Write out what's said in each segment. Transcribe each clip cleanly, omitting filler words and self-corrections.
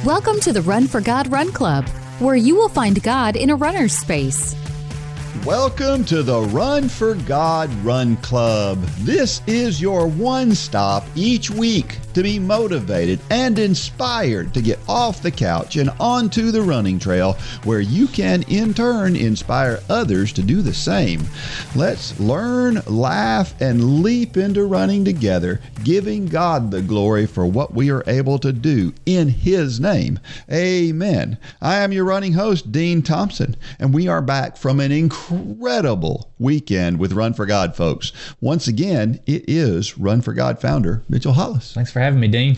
Welcome to the Run for God Run Club, where you will find God in a runner's space. Welcome to the Run for God Run Club. This is your one stop each week to be motivated and inspired to get off the couch and onto the running trail, where you can in turn inspire others to do the same. Let's learn, laugh, and leap into running together, giving God the glory for what we are able to do in His name. Amen. I am your running host, Dean Thompson, and we are back from an incredible weekend with Run for God, folks. Once again, it is Run for God founder Mitchell Hollis. Thanks for having me, Dean.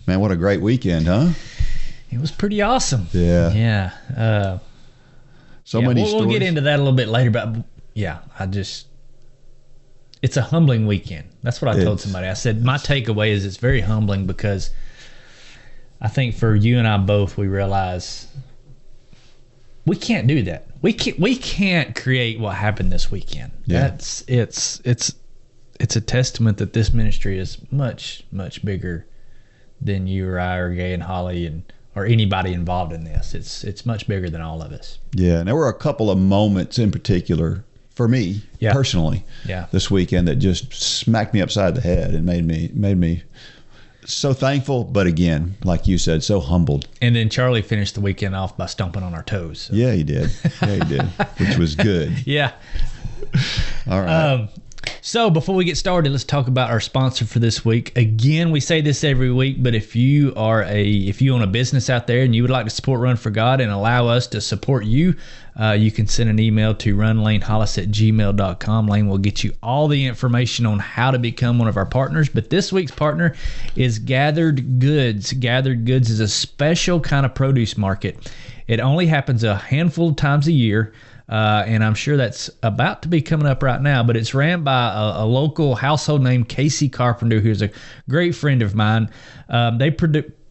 Man, what a great weekend, huh? It was pretty awesome. Yeah. Yeah. Many stories. We'll get into that a little bit later, but yeah, it's a humbling weekend. That's what I told somebody. I said, my takeaway is it's very humbling, because I think for you and I both, we realize we can't do that. We can't create what happened this weekend. Yeah. It's a testament that this ministry is much, much bigger than you or I or Gay and Holly or anybody involved in this. It's much bigger than all of us. Yeah, and there were a couple of moments in particular for me personally this weekend that just smacked me upside the head and made me so thankful, but again, like you said, so humbled. And then Charlie finished the weekend off by stomping on our toes. So. Yeah, he did. Which was good. Yeah. All right. So before we get started, let's talk about our sponsor for this week. Again, we say this every week, but if you own a business out there and you would like to support Run for God and allow us to support you, you can send an email to runlanehollis@gmail.com. Lane will get you all the information on how to become one of our partners. But this week's partner is Gathered Goods. Gathered Goods is a special kind of produce market. It only happens a handful of times a year. And I'm sure that's about to be coming up right now, but it's ran by a local household name, Casey Carpenter, who's a great friend of mine. They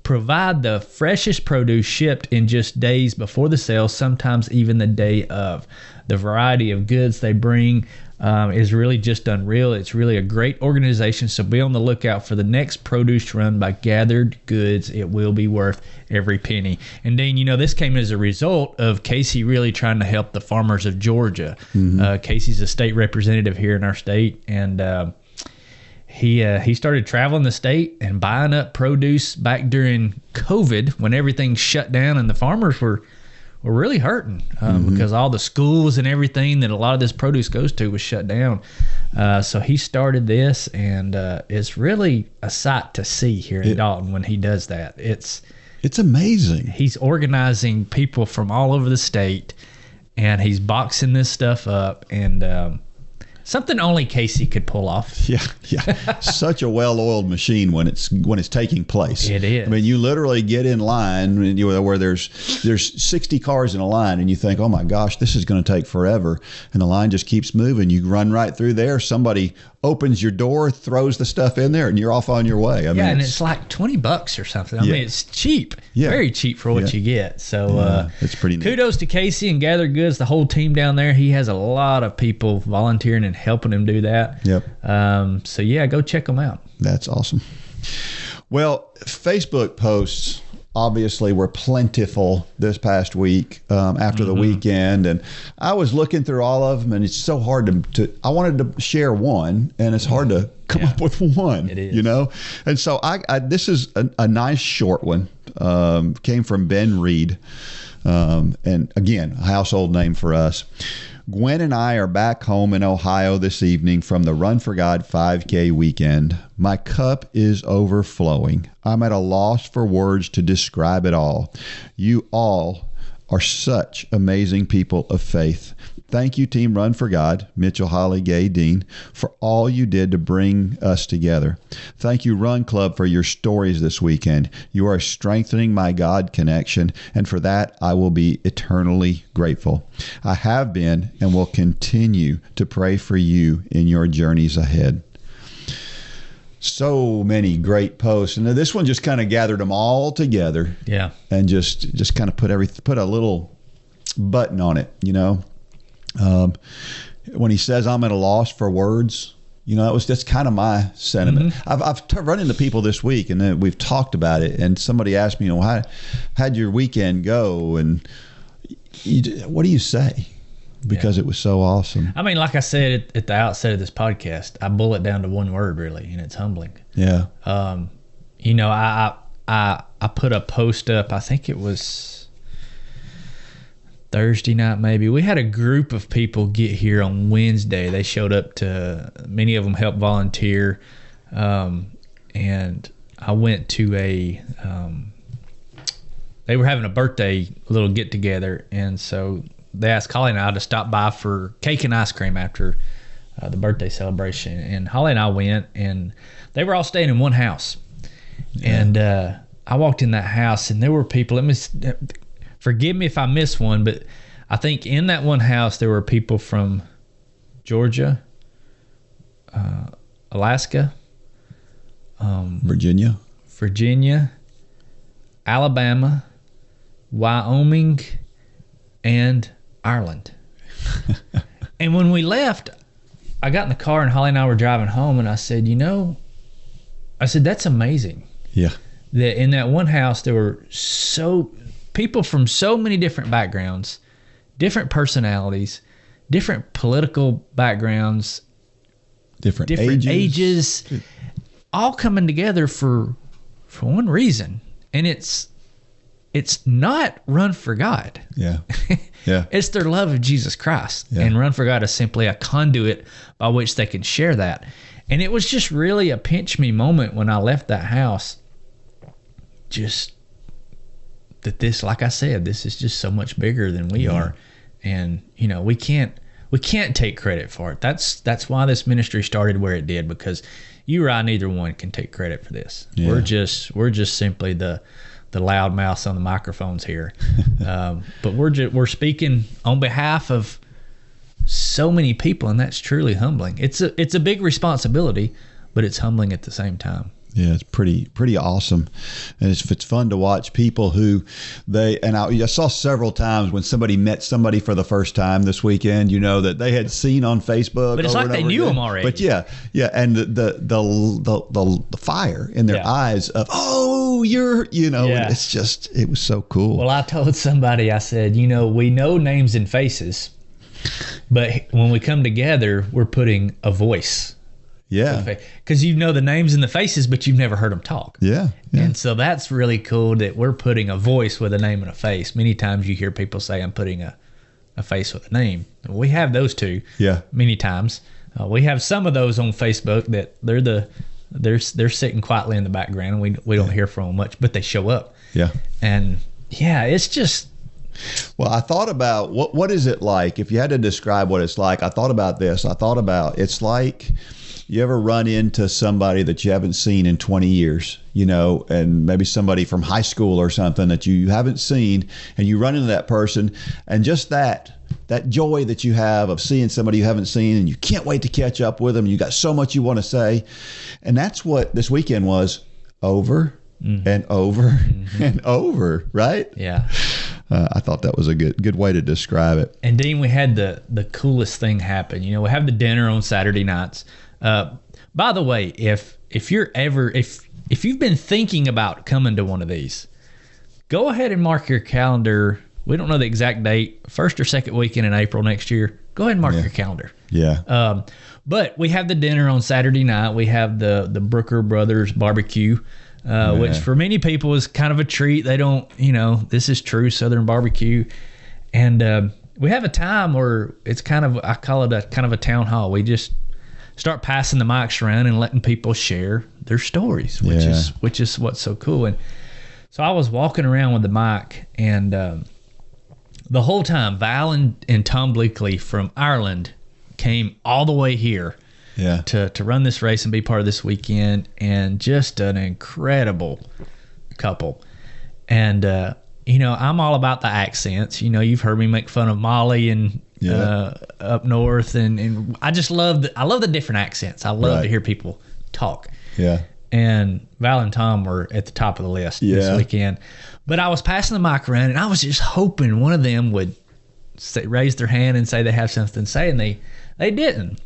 provide the freshest produce shipped in just days before the sale, sometimes even the day of. The variety of goods they bring is really just unreal. It's really a great organization, so be on the lookout for the next produce run by Gathered Goods. It will be worth every penny. And Dean, this came as a result of Casey really trying to help the farmers of Georgia. Mm-hmm. Casey's a state representative here in our state, and he started traveling the state and buying up produce back during COVID, when everything shut down and the farmers were really hurting because all the schools and everything that a lot of this produce goes to was shut down. So he started this, and it's really a sight to see here in Dalton when he does that. It's amazing. He's organizing people from all over the state, and he's boxing this stuff up, and something only Casey could pull off. Yeah. Such a well-oiled machine when it's taking place. It is. I mean, you literally get in line where there's 60 cars in a line, and you think, oh my gosh, this is going to take forever, and the line just keeps moving. You run right through there. Somebody opens your door, throws the stuff in there, and you're off on your way. I mean, and it's like $20 or something. I mean, it's cheap. Yeah. Very cheap for what you get. So it's pretty neat. Kudos to Casey and Gathered Goods, the whole team down there. He has a lot of people volunteering and helping him do that. Yep. So yeah, go check them out. That's awesome. Well, Facebook posts obviously were plentiful this past week after the weekend, and I was looking through all of them, and it's so hard to I wanted to share one, and it's hard to come up with one. It is. And so I this is a nice short one. Came from Ben Reed, and again, a household name for us. Gwen and I are back home in Ohio this evening from the Run for God 5K weekend. My cup is overflowing. I'm at a loss for words to describe it all. You all are such amazing people of faith. Thank you, Team Run for God, Mitchell, Holly, Gay, Dean, for all you did to bring us together. Thank you, Run Club, for your stories this weekend. You are strengthening my God connection, and for that, I will be eternally grateful. I have been and will continue to pray for you in your journeys ahead. So many great posts, and this one just kind of gathered them all together. Yeah, and just kind of put a little button on it, When he says I'm at a loss for words, That was just kind of my sentiment. I've run into people this week, and then we've talked about it. And somebody asked me, how'd your weekend go? And what do you say? Because it was so awesome. I mean, like I said at the outset of this podcast, I boil it down to one word, really, and it's humbling. Yeah. I put a post up. I think it was Thursday night, maybe. We had a group of people get here on Wednesday. They showed up many of them helped volunteer. And I went to they were having a birthday little get together. And so they asked Holly and I to stop by for cake and ice cream after the birthday celebration. And Holly and I went, and they were all staying in one house. Yeah. And I walked in that house, and there were people. Forgive me if I miss one, but I think in that one house there were people from Georgia, Alaska, Virginia, Alabama, Wyoming, and Ireland. And when we left, I got in the car, and Holly and I were driving home, and I said, that's amazing. Yeah. That in that one house there were people from so many different backgrounds, different personalities, different political backgrounds, different ages, all coming together for one reason, and it's not Run for God. Yeah. Yeah. It's their love of Jesus Christ. Yeah. And Run for God is simply a conduit by which they can share that. And it was just really a pinch me moment when I left that house. Just that this, like I said, this is just so much bigger than we are. And, we can't take credit for it. That's why this ministry started where it did, because you or I, neither one can take credit for this. Yeah. We're just simply the loud mouths on the microphones here. But we're speaking on behalf of so many people, and that's truly humbling. It's a big responsibility, but it's humbling at the same time. Yeah, it's pretty awesome, and it's fun to watch people who I saw several times when somebody met somebody for the first time this weekend, that they had seen on Facebook. But it's like they knew them already. But yeah, and the fire in their eyes of it's just, it was so cool. Well, I told somebody, I said, we know names and faces, but when we come together, we're putting a voice. Yeah. Because the names and the faces, but you've never heard them talk. Yeah. And so that's really cool that we're putting a voice with a name and a face. Many times you hear people say, I'm putting a face with a name. We have those two. Yeah. Many times. We have some of those on Facebook that they're sitting quietly in the background, and we don't hear from them much, but they show up. Yeah. And it's just. Well, I thought about what is it like? If you had to describe what it's like, I thought about this. It's like, you ever run into somebody that you haven't seen in 20 years, and maybe somebody from high school or something that you haven't seen, and you run into that person, and just that joy that you have of seeing somebody you haven't seen, and you can't wait to catch up with them. You got so much you want to say. And that's what this weekend was, over and over and over, right? Yeah. I thought that was a good way to describe it. And Dean, we had the coolest thing happen. We have the dinner on Saturday nights. By the way, if you've been thinking about coming to one of these, go ahead and mark your calendar. We don't know the exact date, first or second weekend in April next year. Go ahead and mark your calendar. Yeah. But we have the dinner on Saturday night. We have the Brooks Brothers BBQ, which for many people is kind of a treat. They don't, this is true Southern barbecue. And we have a time where it's I call it a kind of a town hall. We just start passing the mics around and letting people share their stories, which is what's so cool. And so I was walking around with the mic, and the whole time Val and Tom Bleakley from Ireland came all the way here to run this race and be part of this weekend, and just an incredible couple. And I'm all about the accents. You've heard me make fun of Molly and up north, and I just love the different accents. I love to hear people talk. Yeah. And Val and Tom were at the top of the list this weekend. But I was passing the mic around, and I was just hoping one of them would raise their hand and say they have something to say, and they didn't.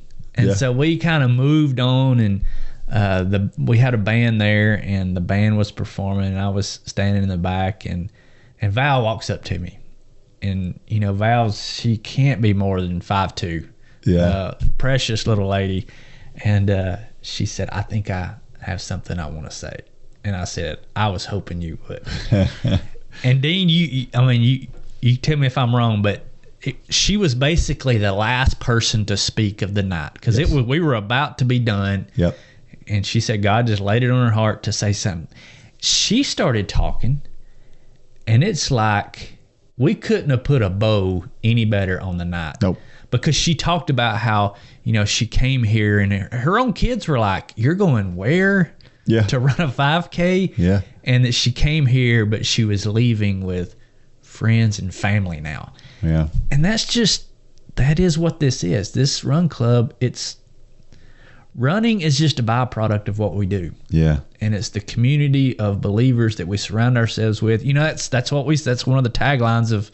And so we kind of moved on, and we had a band there, and the band was performing, and I was standing in the back, and Val walks up to me. And, you know, Val, she can't be more than 5'2". Yeah. Precious little lady. And she said, I think I have something I want to say. And I said, I was hoping you would. And Dean, you tell me if I'm wrong, but she was basically the last person to speak of the night, because we were about to be done. Yep. And she said God just laid it on her heart to say something. She started talking, and it's like we couldn't have put a bow any better on the night. Nope. Because she talked about how, you know, she came here and her own kids were like, you're going where? Yeah. To run a 5K? Yeah. And that she came here, but she was leaving with friends and family now. Yeah. And that is what this is. This run club, running is just a byproduct of what we do. Yeah. And it's the community of believers that we surround ourselves with. You know, that's one of the taglines of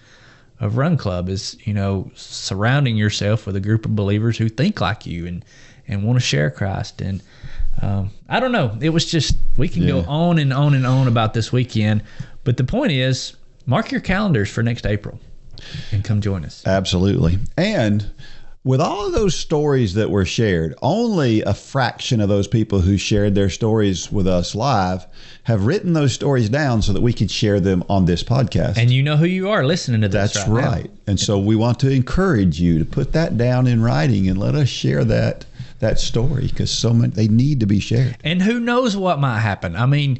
Run Club is, you know, surrounding yourself with a group of believers who think like you and want to share Christ. And I don't know. It was just, we can go on and on and on about this weekend. But the point is, mark your calendars for next April and come join us. Absolutely. And with all of those stories that were shared, only a fraction of those people who shared their stories with us live have written those stories down so that we could share them on this podcast. And you know who you are listening to this. That's right. And so we want to encourage you to put that down in writing and let us share that story, because so many, they need to be shared. And who knows what might happen. I mean,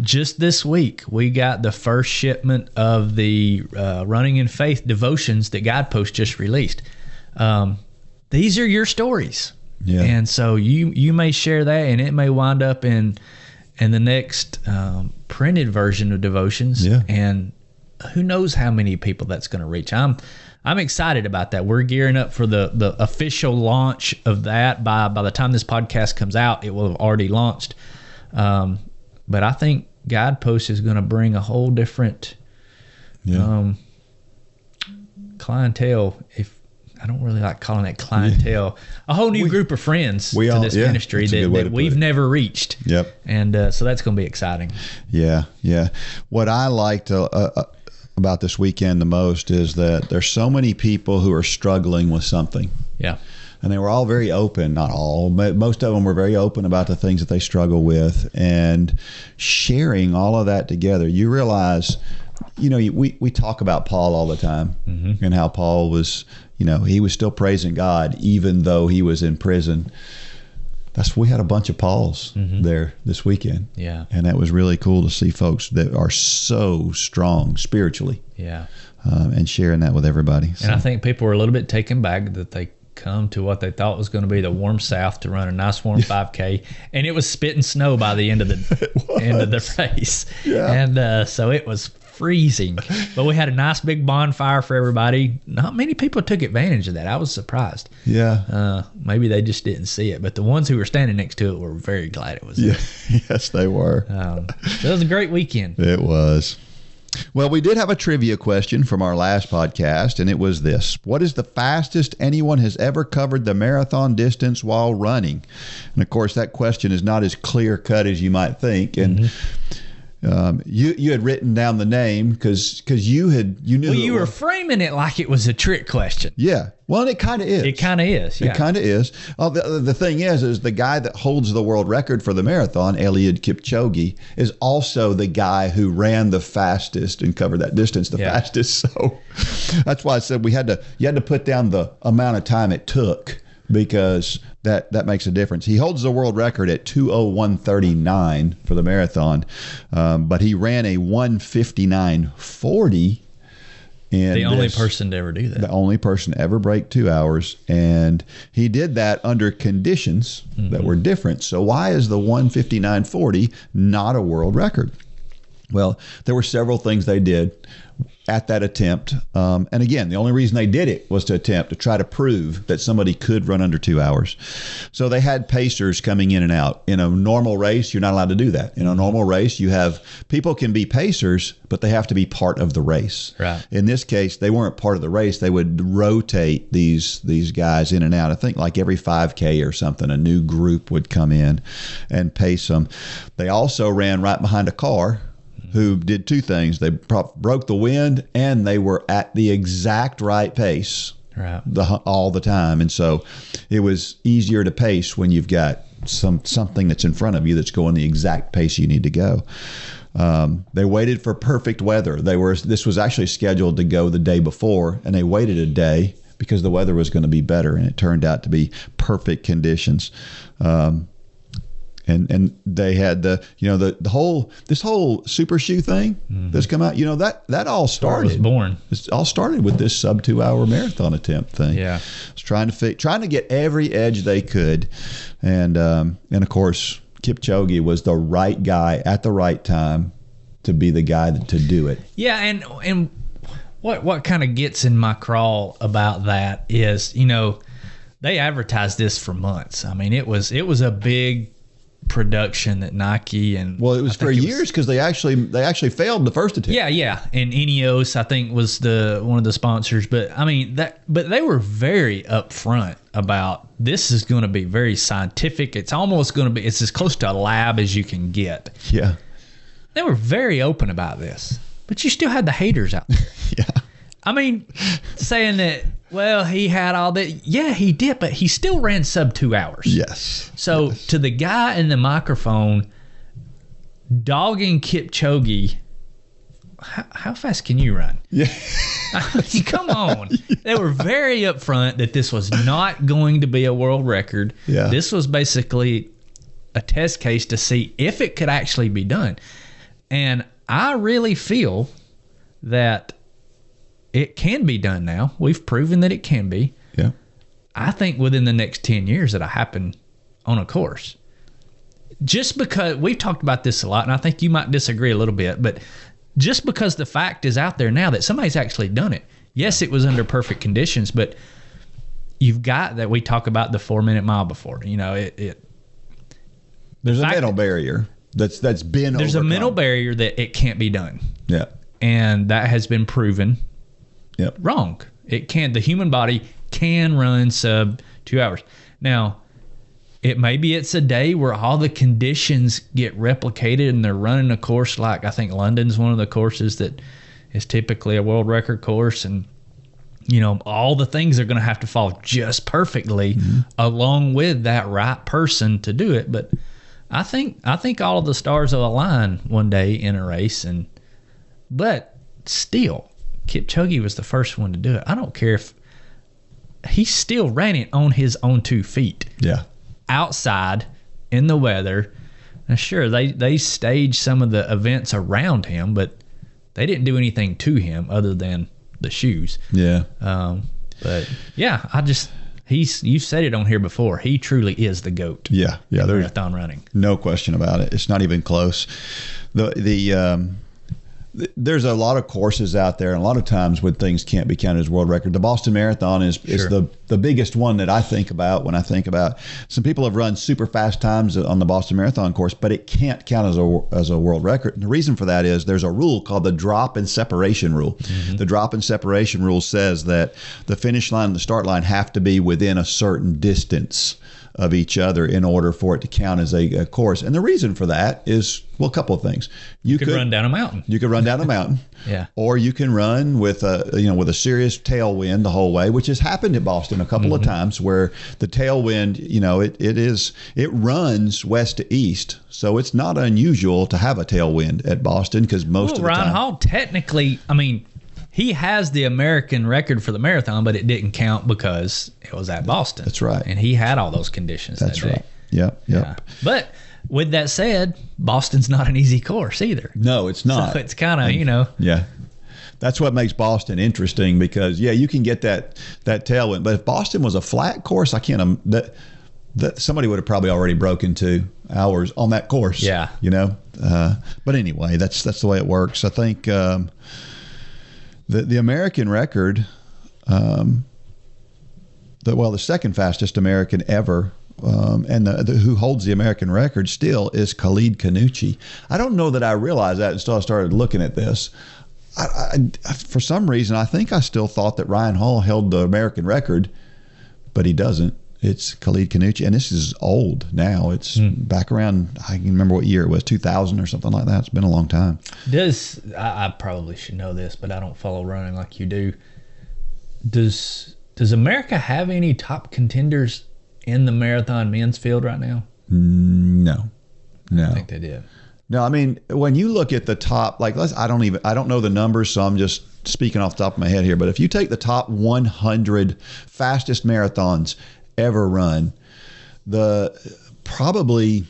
just this week, we got the first shipment of the Running in Faith devotions that Guidepost just released. These are your stories. Yeah. And so you may share that, and it may wind up in the next printed version of devotions. Yeah. And who knows how many people that's going to reach. I'm excited about that. We're gearing up for the official launch of that. By the time this podcast comes out, it will have already launched. But I think Guidepost is going to bring a whole different clientele. If I don't really like calling it clientele, a whole new group of friends to this ministry that we've never reached. Yep. And so that's going to be exciting. Yeah, yeah. What I liked about this weekend the most is that there's so many people who are struggling with something. Yeah. And they were all very open, not all, but most of them were very open about the things that they struggle with, and sharing all of that together. You realize, you know, we talk about Paul all the time, and how Paul was, you know, he was still praising God even though he was in prison. We had a bunch of Pauls there this weekend. Yeah. And that was really cool to see folks that are so strong spiritually. Yeah. And sharing that with everybody. And I think people were a little bit taken back that they come to what they thought was going to be the warm South to run a nice warm 5K, and it was spitting snow by the end of the race. Yeah. And so it was freezing, but we had a nice big bonfire for everybody. Not many people took advantage of that. I was surprised. Yeah. Maybe they just didn't see it, but the ones who were standing next to it were very glad it was there. Yes, they were. So it was a great weekend. It was. Well, we did have a trivia question from our last podcast, and it was this: what is the fastest anyone has ever covered the marathon distance while running? And of course, that question is not as clear cut as you might think. And you had written down the name because you knew. Well, you were framing it like it was a trick question. Yeah. Well, and it kind of is. It kind of is. Yeah. It kind of is. The thing is the guy that holds the world record for the marathon, Eliud Kipchoge, is also the guy who ran the fastest and covered that distance the fastest. So that's why I said you had to put down the amount of time it took, because that makes a difference. He holds the world record at 2:01:39 for the marathon, but he ran a 1:59:40. The only person to ever do that. The only person to ever break 2 hours. And he did that under conditions that were different. So why is the 1:59:40 not a world record? Well, there were several things they did at that attempt. And again, the only reason they did it was to attempt to try to prove that somebody could run under 2 hours. So they had pacers coming in and out. In a normal race, you're not allowed to do that. In a normal race, you have people can be pacers, but they have to be part of the race. Right. In this case, they weren't part of the race. They would rotate these guys in and out. I think like every 5K or something, a new group would come in and pace them. They also ran right behind a car who did two things. They broke the wind, and they were at the exact right pace all the time. And so it was easier to pace when you've got something that's in front of you that's going the exact pace you need to go. They waited for perfect weather. This was actually scheduled to go the day before, and they waited a day because the weather was going to be better, and it turned out to be perfect conditions. And they had this whole super shoe thing that's come out. That all started. Was born. It all started with this sub 2 hour marathon attempt thing. Yeah, it's trying to get every edge they could, and of course Kipchoge was the right guy at the right time to be the guy to do it. Yeah, and what kind of gets in my crawl about that is they advertised this for months. I mean, it was a big production that Nike and it was for years because they actually failed the first attempt. Yeah, and Ineos I think was one of the sponsors, but I mean but they were very upfront about this is going to be very scientific. It's almost going to be it's as close to a lab as you can get. Yeah, they were very open about this, but you still had the haters out there. Yeah, I mean, saying that. Well, he had all that. Yeah, he did, but he still ran sub 2 hours. Yes. So to the guy in the microphone dogging Kipchoge, how fast can you run? Yeah. I mean, come on. They were very upfront that this was not going to be a world record. Yeah. This was basically a test case to see if it could actually be done. And I really feel that it can be done now. We've proven that it can be. Yeah. I think within the next 10 years it'll happen on a course. Just because we've talked about this a lot, and I think you might disagree a little bit, but just because the fact is out there now that somebody's actually done it. Yes, it was under perfect conditions, but you've got that. We talk about the 4-minute mile before. There's a mental barrier that's been There's overcome. a mental barrier that it can't be done. Yeah. And that has been proven. Yep. Wrong. It can. The human body can run sub 2 hours. Now, it's a day where all the conditions get replicated and they're running a course like I think London's one of the courses that is typically a world record course, and all the things are going to have to fall just perfectly along with that right person to do it. But I think all of the stars will align one day in a race, but still. Kipchoge was the first one to do it. I don't care if he still ran it on his own 2 feet. Yeah. Outside in the weather. Now, sure, they staged some of the events around him, but they didn't do anything to him other than the shoes. Yeah. But yeah, you've said it on here before. He truly is the GOAT. Yeah. Yeah. There's marathon running. No question about it. It's not even close. There's a lot of courses out there, and a lot of times when things can't be counted as world record. The Boston Marathon is the biggest one that I think about when I think about. Some people have run super fast times on the Boston Marathon course, but it can't count as a world record. And the reason for that is there's a rule called the drop and separation rule. Mm-hmm. The drop and separation rule says that the finish line and the start line have to be within a certain distance of each other in order for it to count as a course. And the reason for that is, a couple of things. You could run down a mountain. You could run down a mountain. Yeah. Or you can run with a serious tailwind the whole way, which has happened at Boston a couple of times where the tailwind, it runs west to east. So it's not unusual to have a tailwind at Boston because most of the time. Ryan Hall, technically, I mean, he has the American record for the marathon, but it didn't count because it was at Boston. That's right. And he had all those conditions. That's that day. right. Yep. Yeah. But with that said, Boston's not an easy course either. No, it's not. So it's kind of, Yeah. That's what makes Boston interesting because, you can get that tailwind. But if Boston was a flat course, somebody would have probably already broken 2 hours on that course. Yeah. But anyway, that's the way it works. I think the American record, the second fastest American ever, and who holds the American record still is Khalid Kanuchi. I don't know that I realized that until I started looking at this. I for some reason, I think I still thought that Ryan Hall held the American record, but he doesn't. It's Khalid Kanuchi, and this is old now. It's back around, I can remember what year it was, 2000 or something like that. It's been a long time. I probably should know this, but I don't follow running like you do. Does America have any top contenders in the marathon men's field right now? No. I think they did. No, I mean, when you look at the top, like I don't know the numbers, so I'm just speaking off the top of my head here. But if you take the top 100 fastest marathons ever run, probably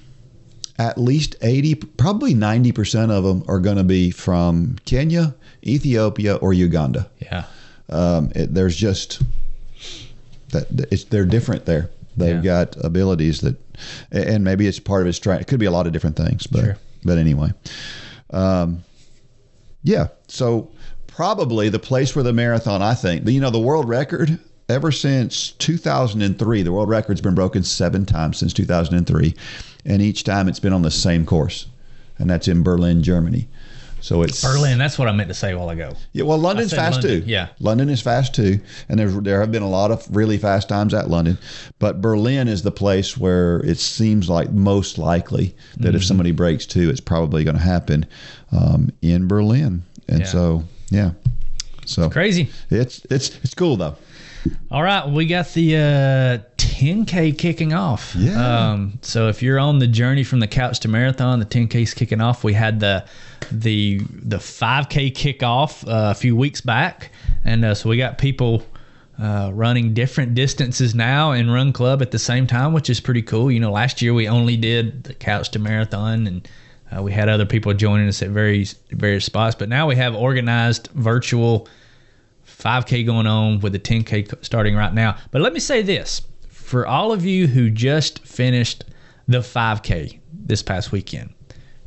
at least 80, probably 90% of them are going to be from Kenya, Ethiopia, or Uganda. Yeah. There's just they're different there. They've got abilities that, and maybe it's part of his training. It could be a lot of different things, but sure. But anyway, So probably the place where the marathon, I think, the world record. Ever since 2003, the world record's been broken 7 times since 2003, and each time it's been on the same course, and that's in Berlin, Germany. So it's Berlin. That's what I meant to say a while ago. Yeah, well, London's fast too. Yeah, London is fast too, and there have been a lot of really fast times at London, but Berlin is the place where it seems like most likely that if somebody breaks 2, it's probably going to happen in Berlin, and so it's crazy. It's cool though. All right, we got the 10K kicking off. Yeah. So if you're on the journey from the couch to marathon, the 10K's kicking off. We had the 5K kickoff a few weeks back, and so we got people running different distances now in Run Club at the same time, which is pretty cool. Last year we only did the couch to marathon, and we had other people joining us at various spots, but now we have organized virtual 5K going on with the 10K starting right now. But let me say this. For all of you who just finished the 5K this past weekend,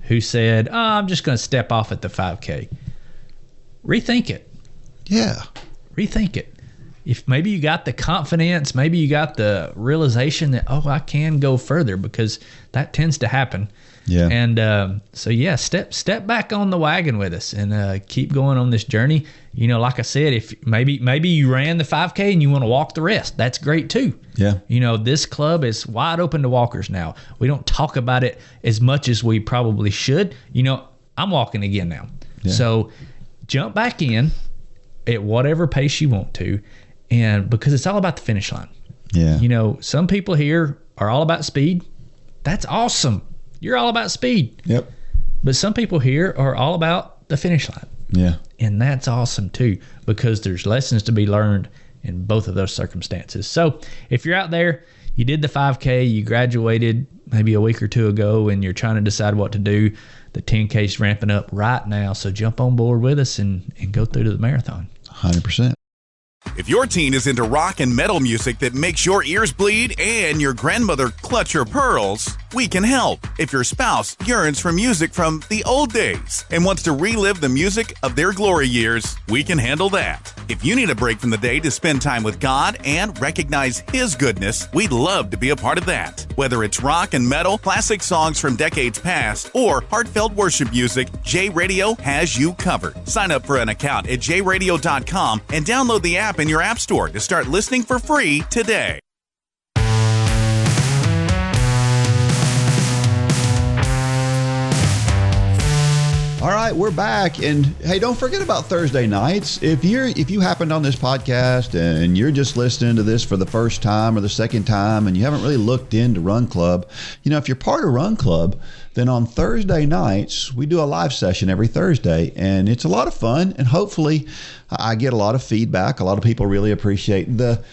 who said, I'm just going to step off at the 5K, rethink it. Yeah. Rethink it. If maybe you got the confidence, maybe you got the realization that, I can go further, because that tends to happen. Yeah. And step back on the wagon with us and keep going on this journey. Like I said, if maybe you ran the 5K and you want to walk the rest, that's great too. Yeah. This club is wide open to walkers now. We don't talk about it as much as we probably should. I'm walking again now. Yeah. So jump back in at whatever pace you want to, and because it's all about the finish line. Yeah. Some people here are all about speed. That's awesome. You're all about speed. Yep. But some people here are all about the finish line. Yeah. And that's awesome too, because there's lessons to be learned in both of those circumstances. So if you're out there, you did the 5K, you graduated maybe a week or 2 ago, and you're trying to decide what to do, the 10K is ramping up right now. So jump on board with us and go through to the marathon. 100%. If your teen is into rock and metal music that makes your ears bleed and your grandmother clutch her pearls, we can help. If your spouse yearns for music from the old days and wants to relive the music of their glory years, we can handle that. If you need a break from the day to spend time with God and recognize His goodness, we'd love to be a part of that. Whether it's rock and metal, classic songs from decades past, or heartfelt worship music, J Radio has you covered. Sign up for an account at jradio.com and download the app in your app store to start listening for free today. All right, we're back, and hey, don't forget about Thursday nights. If you happened on this podcast and you're just listening to this for the first time or the second time, and you haven't really looked into Run Club, if you're part of Run Club, then on Thursday nights we do a live session every Thursday, and it's a lot of fun. And hopefully, I get a lot of feedback. A lot of people really appreciate the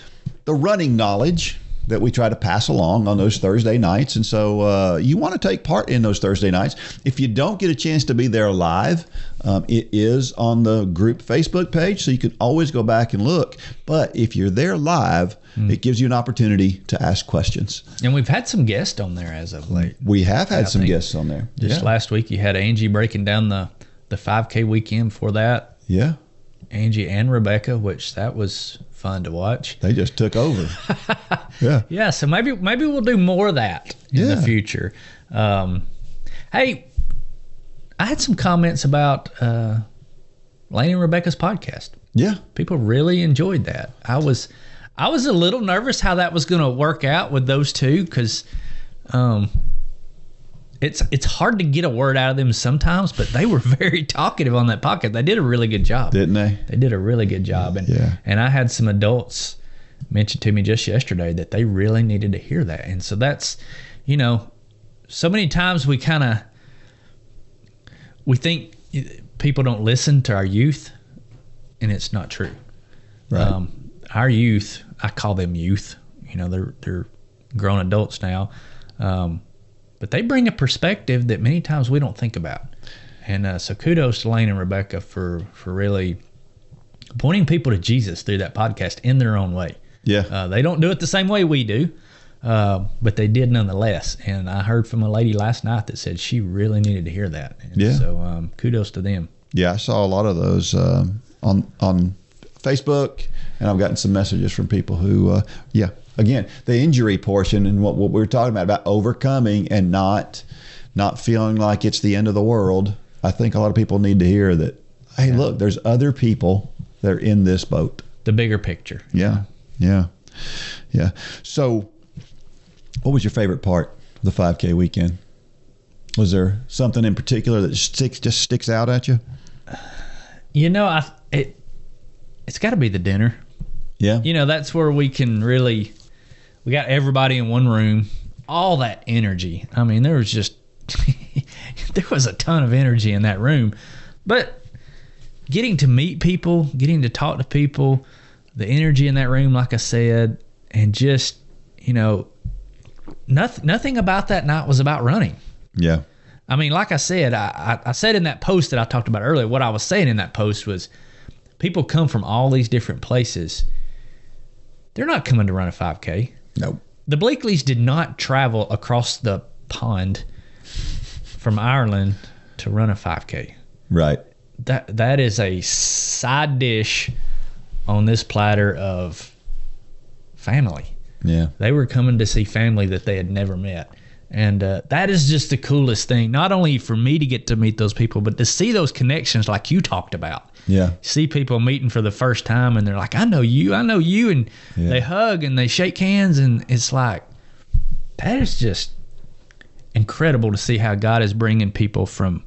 running knowledge that we try to pass along on those Thursday nights. And so you want to take part in those Thursday nights. If you don't get a chance to be there live, it is on the group Facebook page, so you can always go back and look. But if you're there live, it gives you an opportunity to ask questions. And we've had some guests on there as of late. We have had some guests on there. Just last week, you had Angie breaking down the 5K weekend for that. Yeah. Angie and Rebecca, which that was fun to watch. They just took over. Yeah. Yeah, so maybe we'll do more of that in the future. Hey, I had some comments about Lane and Rebecca's podcast. Yeah. People really enjoyed that. I was a little nervous how that was going to work out with those two, because it's hard to get a word out of them sometimes, but they were very talkative on that podcast. They did a really good job. Didn't they? They did a really good job. And I had some adults mention to me just yesterday that they really needed to hear that. And so that's, so many times we think people don't listen to our youth, and it's not true. Right. Our youth, I call them youth, they're grown adults now. But they bring a perspective that many times we don't think about. And so kudos to Lane and Rebecca for really pointing people to Jesus through that podcast in their own way. Yeah. They don't do it the same way we do, but they did nonetheless. And I heard from a lady last night that said she really needed to hear that. And so kudos to them. Yeah, I saw a lot of those on Facebook, and I've gotten some messages from people who, again, the injury portion and what we were talking about overcoming and not feeling like it's the end of the world. I think a lot of people need to hear that, hey, look, there's other people that are in this boat. The bigger picture. Yeah. So what was your favorite part of the 5K weekend? Was there something in particular that just sticks out at you? It's got to be the dinner. Yeah. That's where we can really, we got everybody in one room, all that energy. I mean, there was just, there was a ton of energy in that room. But getting to meet people, getting to talk to people, the energy in that room, like I said, and just, nothing about that night was about running. Yeah. I mean, like I said, I said in that post that I talked about earlier, what I was saying in that post was people come from all these different places. They're not coming to run a 5K. Nope. The Bleakleys did not travel across the pond from Ireland to run a 5K. Right. That is a side dish on this platter of family. Yeah. They were coming to see family that they had never met. And that is just the coolest thing, not only for me to get to meet those people, but to see those connections like you talked about. Yeah. See people meeting for the first time, and they're like, I know you. And they hug and they shake hands, and it's like, that is just incredible to see how God is bringing people from.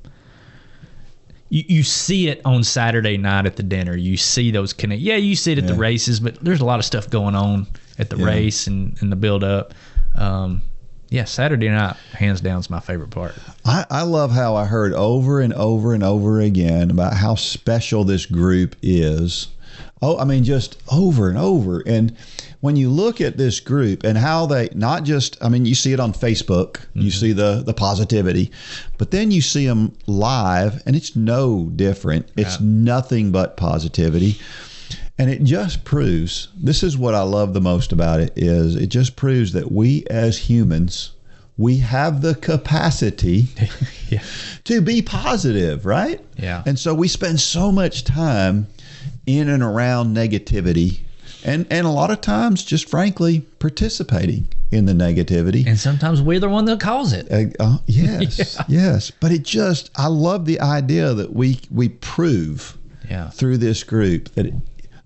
You see it on Saturday night at the dinner. You see those connect. Yeah, you see it at the races, but there's a lot of stuff going on at the race and the build up. Saturday night, hands down, is my favorite part. I love how I heard over and over and over again about how special this group is. Oh, I mean, just over and over. And when you look at this group and how they not just, I mean, you see it on Facebook, you see the positivity, but then you see them live and it's no different. It's nothing but positivity. And it just proves, this is what I love the most about it, is it just proves that we as humans, we have the capacity to be positive, right? Yeah. And so we spend so much time in and around negativity and a lot of times just frankly participating in the negativity. And sometimes we're the one that calls it. Yes. But I love the idea that we prove through this group that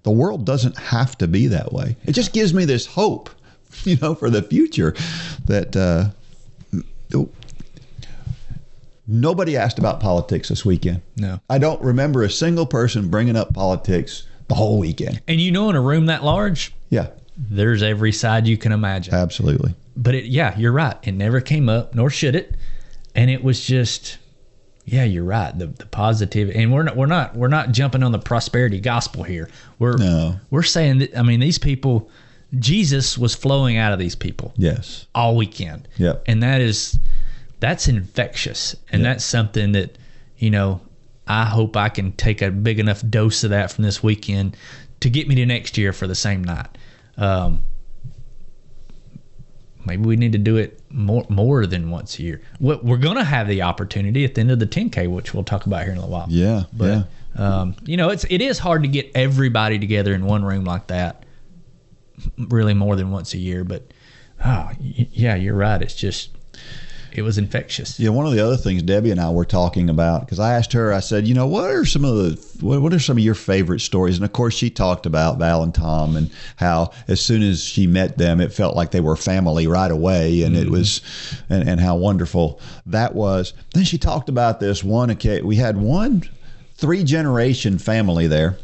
the world doesn't have to be that way. It just gives me this hope, for the future that nobody asked about politics this weekend. No. I don't remember a single person bringing up politics the whole weekend. And in a room that large, there's every side you can imagine. Absolutely. But you're right. It never came up, nor should it. And it was just, you're right. The positive, and we're not jumping on the prosperity gospel here. We're saying that, I mean, these people, Jesus was flowing out of these people. Yes. All weekend. Yep. And that's infectious. And that's something that, I hope I can take a big enough dose of that from this weekend to get me to next year for the same night. Maybe we need to do it more than once a year. We're going to have the opportunity at the end of the 10K, which we'll talk about here in a little while. Yeah, but, it is hard to get everybody together in one room like that, really more than once a year. But, you're right. It was infectious. Yeah, one of the other things Debbie and I were talking about, because I asked her, I said, what are some of your favorite stories? And of course, she talked about Val and Tom and how as soon as she met them, it felt like they were family right away, and it was, and how wonderful that was. Then she talked about this one occasion. We had 3-generation family there,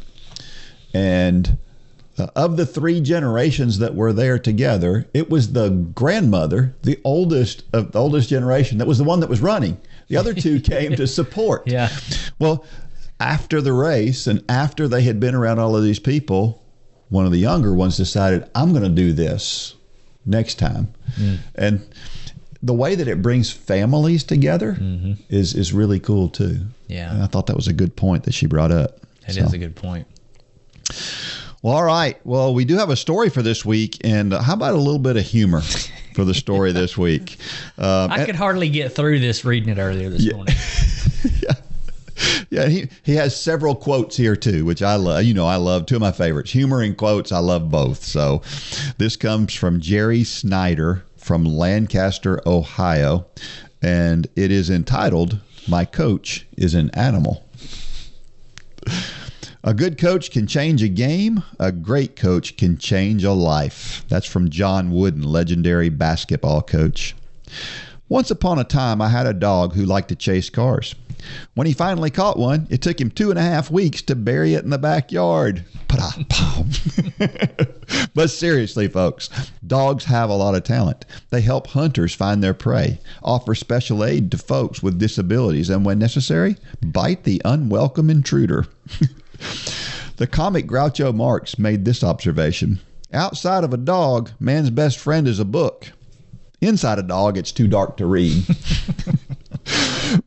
and of the 3 generations that were there together, it was the grandmother, the oldest generation, that was the one that was running. The other 2 came to support. Yeah. Well, after the race and after they had been around all of these people, one of the younger ones decided, I'm going to do this next time. And the way that it brings families together is really cool too. Yeah. And I thought that was a good point that she brought up. It is a good point. Well, all right. Well, we do have a story for this week, and how about a little bit of humor for the story this week? I could hardly get through this reading it earlier this morning. Yeah, he has several quotes here too, which I love. I love 2 of my favorites, humor and quotes. I love both. So this comes from Jerry Snyder from Lancaster, Ohio, and it is entitled, "My Coach is an Animal." A good coach can change a game. A great coach can change a life. That's from John Wooden, legendary basketball coach. Once upon a time, I had a dog who liked to chase cars. When he finally caught one, it took him 2.5 weeks to bury it in the backyard. But seriously, folks, dogs have a lot of talent. They help hunters find their prey, offer special aid to folks with disabilities, and when necessary, bite the unwelcome intruder. The comic Groucho Marx made this observation: outside of a dog, man's best friend is a book. Inside a dog, it's too dark to read.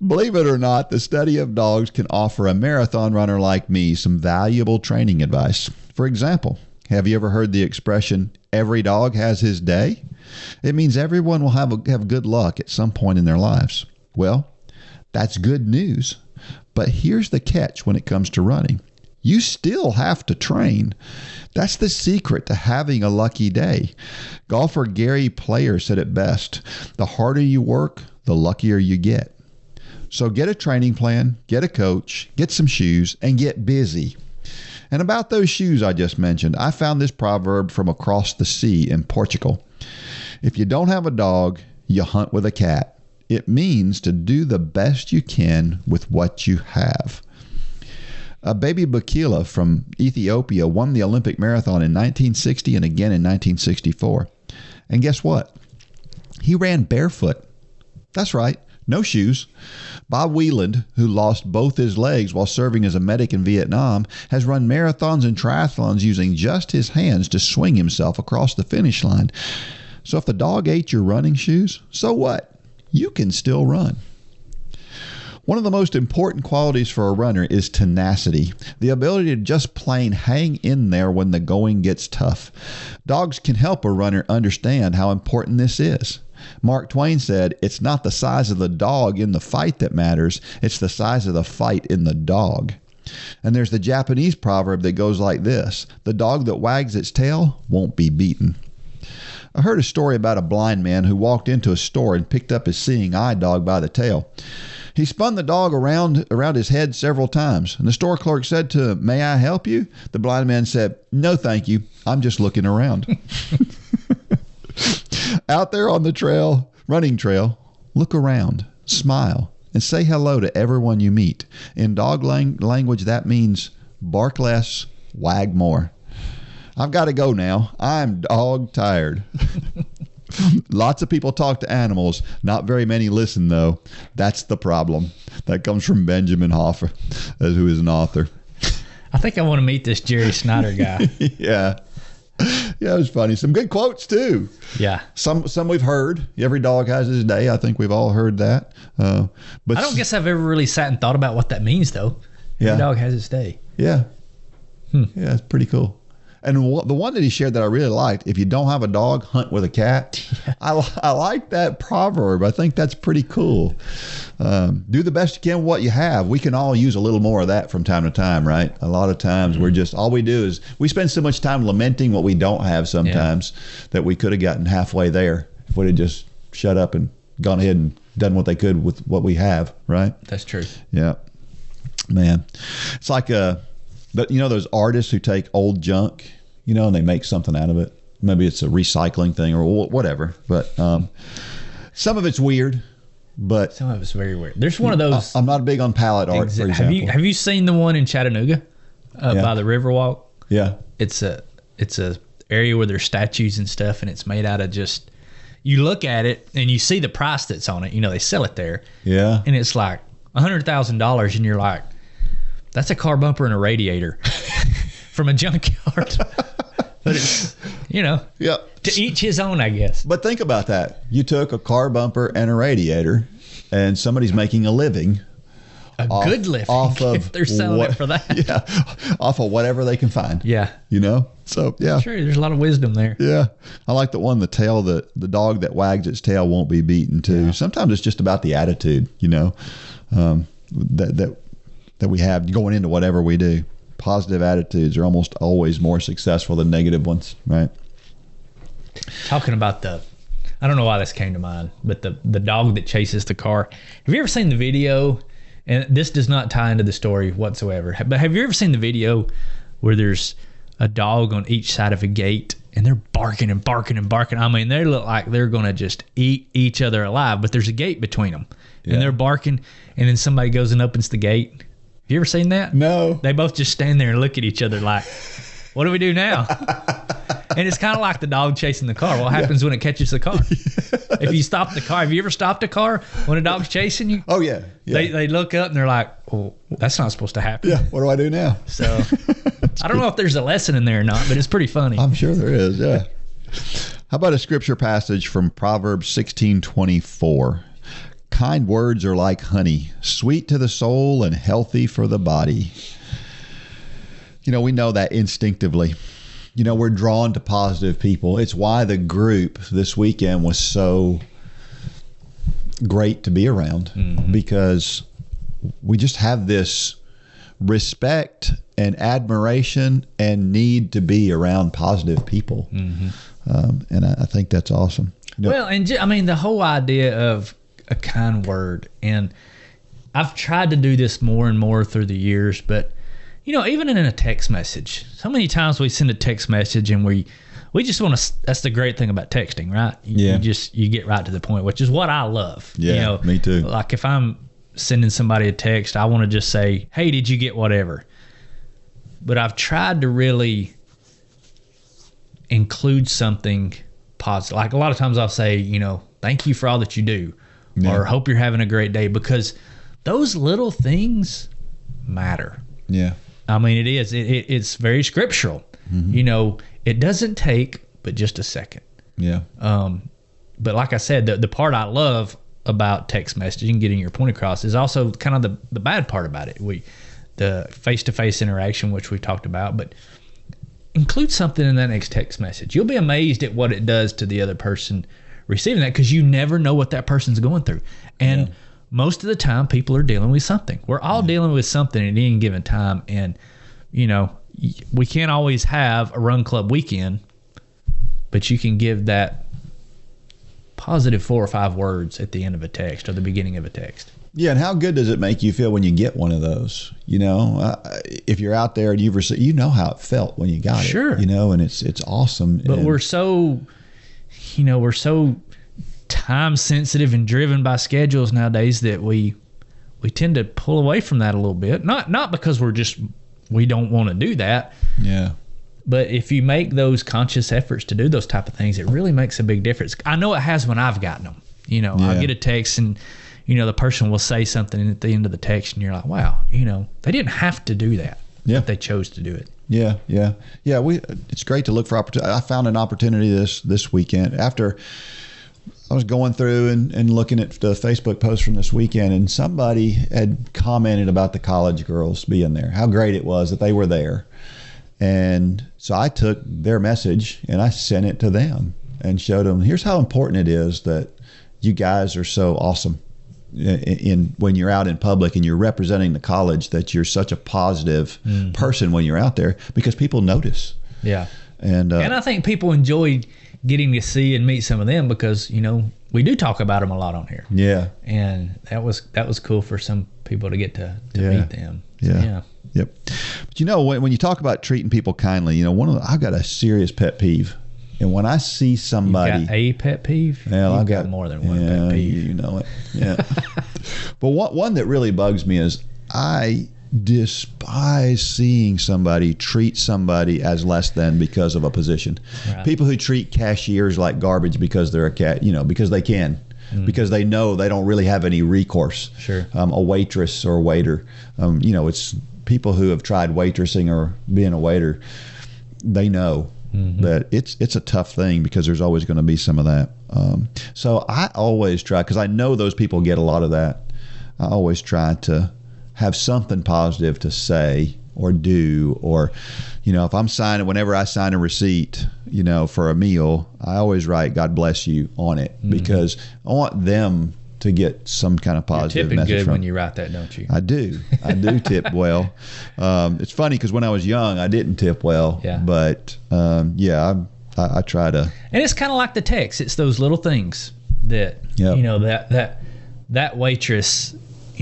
Believe it or not, the study of dogs can offer a marathon runner like me some valuable training advice. For example, have you ever heard the expression, every dog has his day? It means everyone will have good luck at some point in their lives. Well, that's good news. But here's the catch when it comes to running. You still have to train. That's the secret to having a lucky day. Golfer Gary Player said it best: the harder you work, the luckier you get. So get a training plan, get a coach, get some shoes, and get busy. And about those shoes I just mentioned, I found this proverb from across the sea in Portugal. If you don't have a dog, you hunt with a cat. It means to do the best you can with what you have. Baby Bakila from Ethiopia won the Olympic marathon in 1960 and again in 1964. And guess what? He ran barefoot. That's right, no shoes. Bob Wieland, who lost both his legs while serving as a medic in Vietnam, has run marathons and triathlons using just his hands to swing himself across the finish line. So if the dog ate your running shoes, so what? You can still run. One of the most important qualities for a runner is tenacity, the ability to just plain hang in there when the going gets tough. Dogs can help a runner understand how important this is. Mark Twain said, "It's not the size of the dog in the fight that matters, it's the size of the fight in the dog." And there's the Japanese proverb that goes like this: "The dog that wags its tail won't be beaten." I heard a story about a blind man who walked into a store and picked up his seeing eye dog by the tail. He spun the dog around his head several times, and the store clerk said to him, "May I help you?" The blind man said, "No, thank you. I'm just looking around." Out there on the running trail, look around, smile, and say hello to everyone you meet. In dog language, that means bark less, wag more. I've got to go now. I'm dog tired. Lots of people talk to animals. Not very many listen, though. That's the problem. That comes from Benjamin Hoffer, who is an author. I think I want to meet this Jerry Snyder guy. Yeah. Yeah, it was funny. Some good quotes too. Yeah. Some we've heard. Every dog has his day. I think we've all heard that. But I don't guess I've ever really sat and thought about what that means, though. Yeah. Every dog has its day. Yeah. Yeah, it's pretty cool. And the one that he shared that I really liked, if you don't have a dog, hunt with a cat. Yeah. I like that proverb. I think that's pretty cool. Do the best you can with what you have. We can all use a little more of that from time to time, right? A lot of times we're just, all we do is, we spend so much time lamenting what we don't have sometimes that we could have gotten halfway there if we'd have just shut up and gone ahead and done what they could with what we have, right? That's true. Yeah. Man. It's like those artists who take old junk, and they make something out of it. Maybe it's a recycling thing or whatever. But some of it's weird, but some of it's very weird. There's one of those. I'm not big on palette art, for example. Have you seen the one in Chattanooga by the Riverwalk? Yeah. It's a area where there's statues and stuff, and it's made out of just. You look at it and you see the price that's on it. They sell it there. Yeah. And it's like $100,000, and you're like, that's a car bumper and a radiator from a junkyard. But it's, to each his own, I guess. But think about that. You took a car bumper and a radiator, and somebody's making a living. Good living. Off of if they're selling it for that. Yeah. Off of whatever they can find. Yeah. So, yeah. Sure, there's a lot of wisdom there. Yeah. I like the one, the dog that wags its tail won't be beaten, too. Yeah. Sometimes it's just about the attitude, that we have going into whatever we do. Positive attitudes are almost always more successful than negative ones, right? Talking about I don't know why this came to mind, but the dog that chases the car. Have you ever seen the video? And this does not tie into the story whatsoever, but have you ever seen the video where there's a dog on each side of a gate and they're barking and barking and barking? I mean, they look like they're going to just eat each other alive, but there's a gate between them. Yeah. And they're barking, and then somebody goes and opens the gate. Have you ever seen that? No. They both just stand there and look at each other like, what do we do now? And it's kind of like the dog chasing the car. What happens when it catches the car? If you stop the car, have you ever stopped a car when a dog's chasing you? Oh, yeah. They look up and they're like, oh, that's not supposed to happen. Yeah, what do I do now? So I don't know if there's a lesson in there or not, but it's pretty funny. I'm sure there is, yeah. How about a scripture passage from Proverbs 16:24? Kind words are like honey, sweet to the soul and healthy for the body. We know that instinctively. We're drawn to positive people. It's why the group this weekend was so great to be around, because we just have this respect and admiration and need to be around positive people. And I think that's awesome. Well, and the whole idea of a kind word, and I've tried to do this more and more through the years, but even in a text message, so many times we send a text message and we just want to, that's the great thing about texting, right? You get right to the point, which is what I love. Yeah, me too. Like if I'm sending somebody a text, I want to just say, hey, did you get whatever? But I've tried to really include something positive. Like a lot of times I'll say, thank you for all that you do, or hope you're having a great day, because those little things matter. Yeah. It is. It's very scriptural. It doesn't take but just a second. Yeah. But like I said, the part I love about text messaging, getting your point across, is also kind of the bad part about it. The face-to-face interaction, which we talked about, but include something in that next text message. You'll be amazed at what it does to the other person receiving that, because you never know what that person's going through. And most of the time, people are dealing with something. We're all dealing with something at any given time. And, we can't always have a run club weekend, but you can give that positive 4 or 5 words at the end of a text or the beginning of a text. Yeah, and how good does it make you feel when you get one of those? If you're out there and you've received, how it felt when you got it. Sure. And it's awesome. But we're so time sensitive and driven by schedules nowadays that we tend to pull away from that a little bit. Not because we don't want to do that. Yeah. But if you make those conscious efforts to do those type of things, it really makes a big difference. I know it has when I've gotten them. I'll get a text and the person will say something at the end of the text and you're like, wow, they didn't have to do that. Yeah. But they chose to do it. Yeah. It's great to look for opportunity. I found an opportunity this weekend after I was going through and looking at the Facebook post from this weekend, and somebody had commented about the college girls being there, how great it was that they were there. And so I took their message and I sent it to them and showed them, here's how important it is that you guys are so awesome in when you're out in public and you're representing the college, that you're such a positive person when you're out there, because people notice. Yeah. And I think people enjoy getting to see and meet some of them, because, you know, we do talk about them a lot on here. Yeah. And that was cool for some people to get to meet them. So, yeah. Yep. But you know, when you talk about treating people kindly, you know, I've got a serious pet peeve. And when I see somebody, you've got a pet peeve? Well, I've got more than one pet peeve. You know it. Yeah. But one that really bugs me is I despise seeing somebody treat somebody as less than because of a position. Right. People who treat cashiers like garbage because they're because they can. Because they know they don't really have any recourse. Sure. A waitress or a waiter, it's people who have tried waitressing or being a waiter. They know that it's a tough thing, because there's always going to be some of that. So I always try, because I know those people get a lot of that. I always try to have something positive to say or do, or, if I'm whenever I sign a receipt, for a meal, I always write "God bless you" on it, because I want them to get some kind of positive You're tipping message good from. when you write that, don't you? I do tip well. It's funny because when I was young, I didn't tip well. Yeah. But I try to. And it's kind of like the text. It's those little things that that waitress,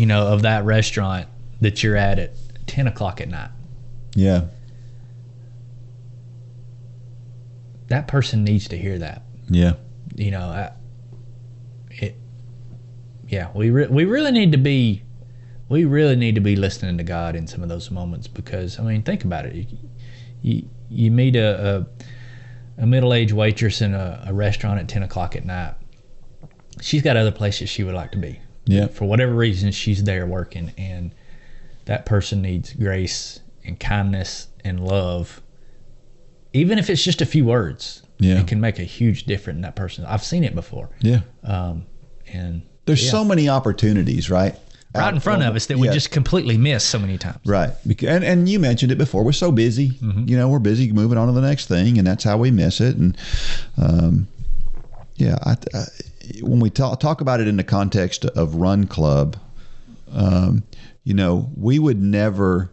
of that restaurant that you're at 10 o'clock at night. Yeah. That person needs to hear that. Yeah. We really need to be listening to God in some of those moments, because think about it. You meet a middle-aged waitress in a restaurant at 10 o'clock at night. She's got other places she would like to be. Yeah. For whatever reason, she's there working, and that person needs grace and kindness and love. Even if it's just a few words, it can make a huge difference in that person. I've seen it before. Yeah. And there's so many opportunities, right? Right in front of us that we just completely miss so many times. Right. And you mentioned it before. We're so busy. We're busy moving on to the next thing, and that's how we miss it. And when we talk about it in the context of Run Club, we would never.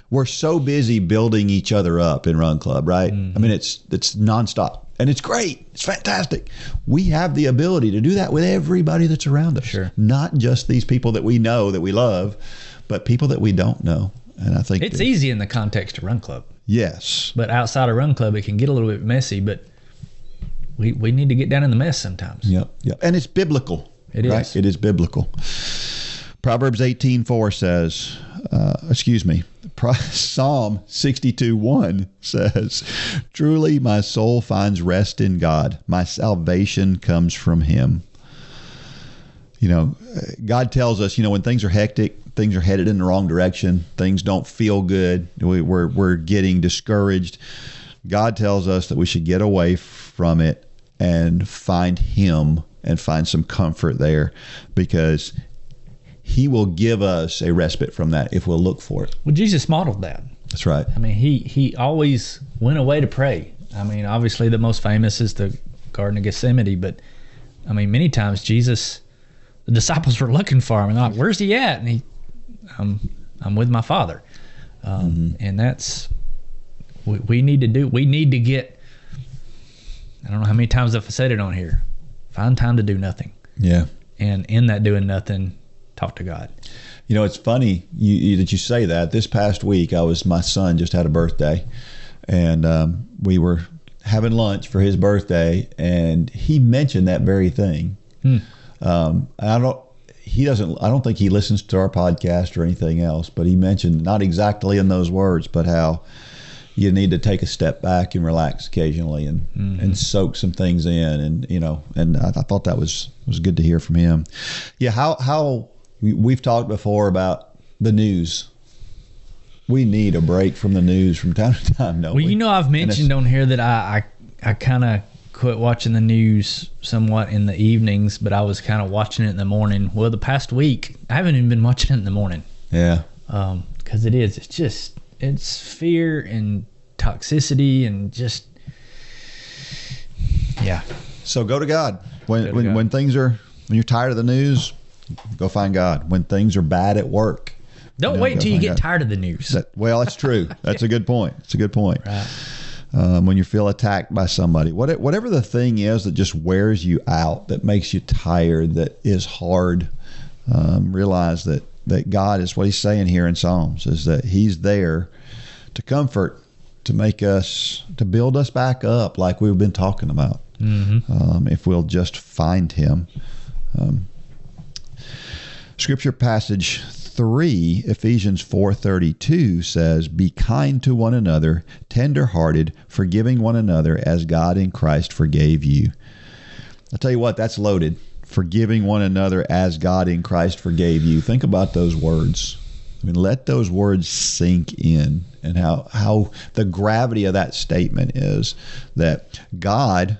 We're so busy building each other up in Run Club, right? It's nonstop, and it's great. It's fantastic. We have the ability to do that with everybody that's around us. Sure. Not just these people that we know, that we love, but people that we don't know. And I think it's easy in the context of Run Club. Yes. But outside of Run Club, it can get a little bit messy, but we need to get down in the mess sometimes. Yep. And it's biblical. It right? is. It is biblical. Proverbs 18:4 says, Psalm 62:1 says, "Truly my soul finds rest in God. My salvation comes from Him." God tells us, when things are hectic, things are headed in the wrong direction, things don't feel good, we're getting discouraged. God tells us that we should get away from it and find Him and find some comfort there, because He will give us a respite from that if we'll look for it. Well, Jesus modeled that. That's right. He always went away to pray. Obviously the most famous is the Garden of Gethsemane, but many times Jesus, the disciples were looking for him and like, where's he at? And I'm with my Father. And that's we need to get, I don't know how many times I've said it on here, find time to do nothing. Yeah. And in that doing nothing, talk to God. It's funny that you say that. This past week, my son just had a birthday, and we were having lunch for his birthday, and he mentioned that very thing. I don't think he listens to our podcast or anything else, but he mentioned, not exactly in those words, but how you need to take a step back and relax occasionally and soak some things in, and I thought that was good to hear from him. Yeah, how we've talked before about the news we need a break from the news from time to time, don't we? Well, you know, I've mentioned on here that I kind of quit watching the news somewhat in the evenings, but I was kind of watching it in the morning. Well, the past week, I haven't even been watching it in the morning. Yeah. Because it's fear and toxicity and just, yeah. So go to God. When things are, when you're tired of the news, go find God. When things are bad at work, don't wait until you get tired of the news. Well, that's true. That's a good point. It's a good point. Right. When you feel attacked by somebody, whatever the thing is that just wears you out, that makes you tired, that is hard, realize that God is what he's saying here in Psalms, is that he's there to comfort, to make us, to build us back up like we've been talking about. Mm-hmm. If we'll just find him. Scripture passage 3, Ephesians 4:32 says, "Be kind to one another, tender-hearted, forgiving one another as God in Christ forgave you." I'll tell you what, that's loaded. Forgiving one another as God in Christ forgave you. Think about those words. I mean, let those words sink in, and how the gravity of that statement is that God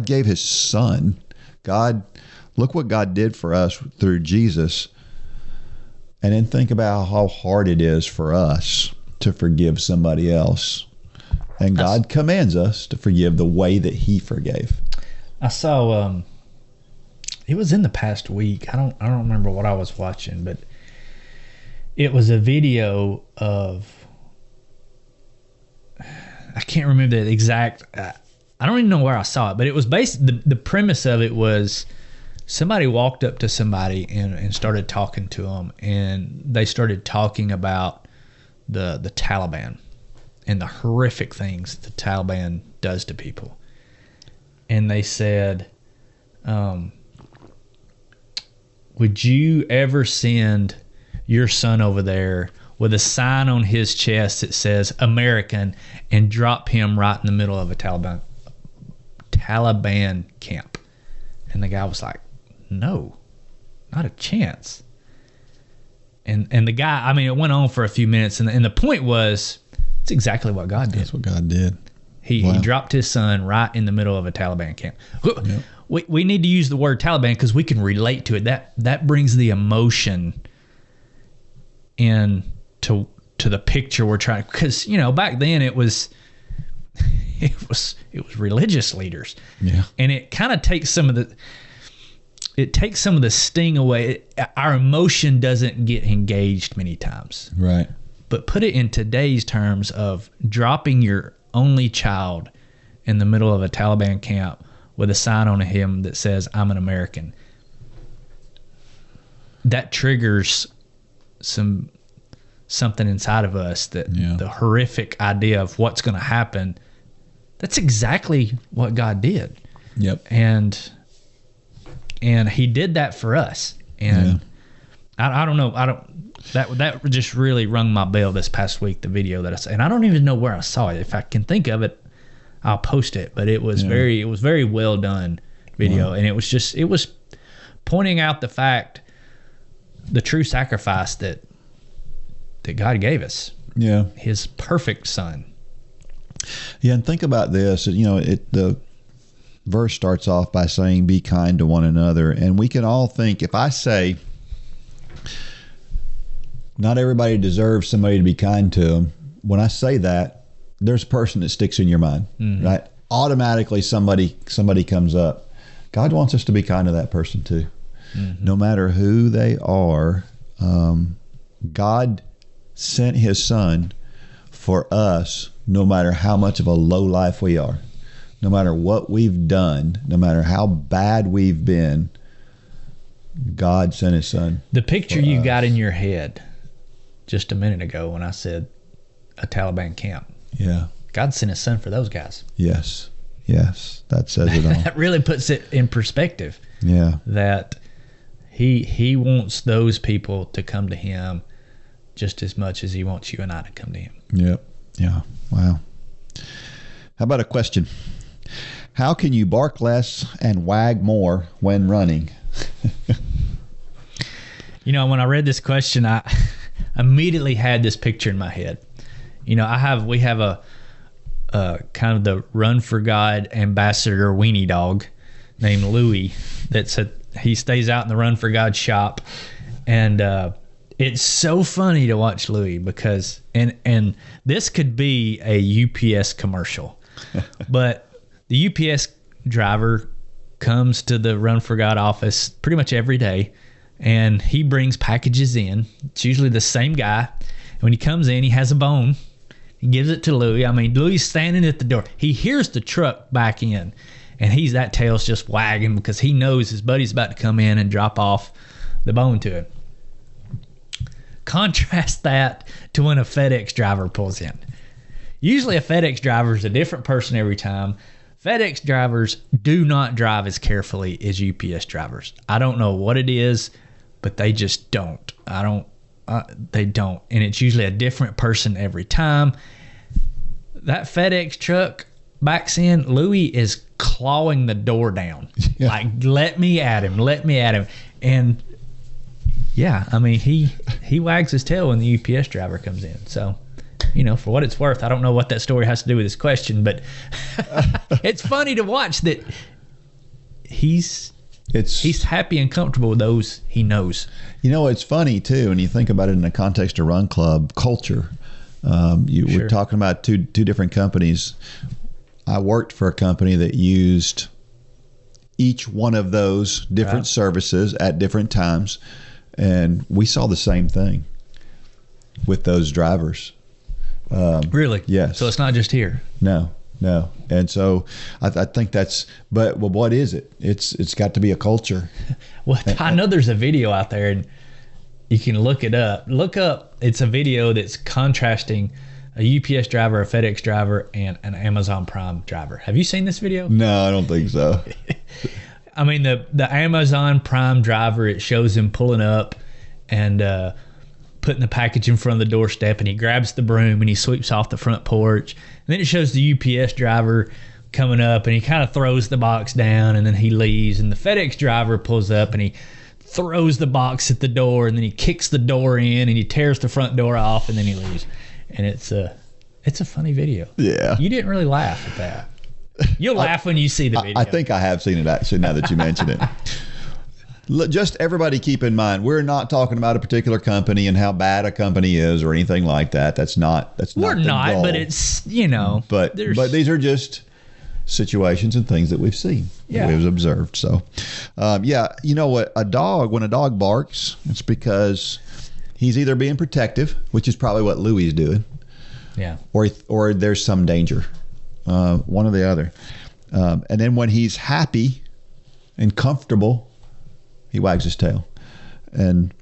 gave his son. Look what God did for us through Jesus. And then think about how hard it is for us to forgive somebody else. And God commands us to forgive the way that he forgave. I saw, it was in the past week. I don't remember what I was watching, but it was a video of, I can't remember the exact, I don't even know where I saw it, but it was the premise of it was somebody walked up to somebody and started talking to them, and they started talking about the Taliban and the horrific things the Taliban does to people. And they said, would you ever send your son over there with a sign on his chest that says American and drop him right in the middle of a Taliban camp? And the guy was like, no, not a chance. And the guy, I mean, it went on for a few minutes, and the point was, it's exactly what God did. That's what God did. He dropped his son right in the middle of a Taliban camp. Yep. We need to use the word Taliban because we can relate to it. That brings the emotion in to the picture we're trying. Because back then it was religious leaders. Yeah, and it kind of takes some of the sting away. Our emotion doesn't get engaged many times. Right. But put it in today's terms of dropping your only child in the middle of a Taliban camp with a sign on him that says, I'm an American. That triggers something inside of us, that the horrific idea of what's going to happen. That's exactly what God did. Yep. And he did that for us. And I don't know. That just really rung my bell this past week, the video that I saw. And I don't even know where I saw it. If I can think of it, I'll post it. But it was very well done video. Wow. And it was pointing out the true sacrifice that God gave us. Yeah. His perfect son. Yeah, and think about this. The verse starts off by saying, be kind to one another. And we can all think, if I say, not everybody deserves somebody to be kind to them, when I say that, there's a person that sticks in your mind, right? Automatically somebody comes up. God wants us to be kind to that person too. Mm-hmm. No matter who they are. God sent his son for us, no matter how much of a low life we are, no matter what we've done, no matter how bad we've been. God sent his son. The picture you got in your head just a minute ago when I said a Taliban camp. Yeah. God sent his son for those guys. Yes. That says it all. That really puts it in perspective. Yeah. That he wants those people to come to him just as much as he wants you and I to come to him. Yep. Yeah. Wow. How about a question? How can you bark less and wag more when running? When I read this question, I immediately had this picture in my head. You know, we have a kind of the Run for God ambassador weenie dog named Louie. He stays out in the Run for God shop, and it's so funny to watch Louie because and this could be a UPS commercial, but the UPS driver comes to the Run for God office pretty much every day, and he brings packages in. It's usually the same guy. And when he comes in, he has a bone. He gives it to Louie. I mean, Louie's standing at the door. He hears the truck back in, and that tail's just wagging because he knows his buddy's about to come in and drop off the bone to him. Contrast that to when a FedEx driver pulls in. Usually a FedEx driver is a different person every time. FedEx drivers do not drive as carefully as UPS drivers. I don't know what it is, but they just don't. They don't. And it's usually a different person every time. That FedEx truck backs in, Louie is clawing the door down. Yeah. Like, let me at him. And yeah, I mean, he wags his tail when the UPS driver comes in. So, you know, for what it's worth, I don't know what that story has to do with this question, but it's funny to watch that he's happy and comfortable with those he knows. You know, it's funny too when you think about it in the context of Run Club culture. We're talking about two different companies. I worked for a company that used each one of those different services at different times, and we saw the same thing with those drivers. Really? Yes. So it's not just here. No. And so I think but what is it? It's got to be a culture. Well, I know there's a video out there, and you can look it up. It's a video that's contrasting a UPS driver, a FedEx driver, and an Amazon Prime driver. Have you seen this video? No, I don't think so. I mean, the Amazon Prime driver, it shows him pulling up and putting the package in front of the doorstep, and he grabs the broom and he sweeps off the front porch. And then it shows the UPS driver coming up, and he kind of throws the box down, and then he leaves. And the FedEx driver pulls up and he throws the box at the door, and then he kicks the door in, and he tears the front door off, and then he leaves. And it's a funny video. Yeah. You didn't really laugh at that. You'll laugh when you see the video. I think I have seen it actually now that you mention it. Just everybody keep in mind, we're not talking about a particular company and how bad a company is or anything like that. That's not we're the not, goal. but it's, you know. But these are just situations and things that we've seen, that we've observed. So, you know what? When a dog barks, it's because he's either being protective, which is probably what Louie's doing, or there's some danger, one or the other. And then when he's happy and comfortable, he wags his tail. And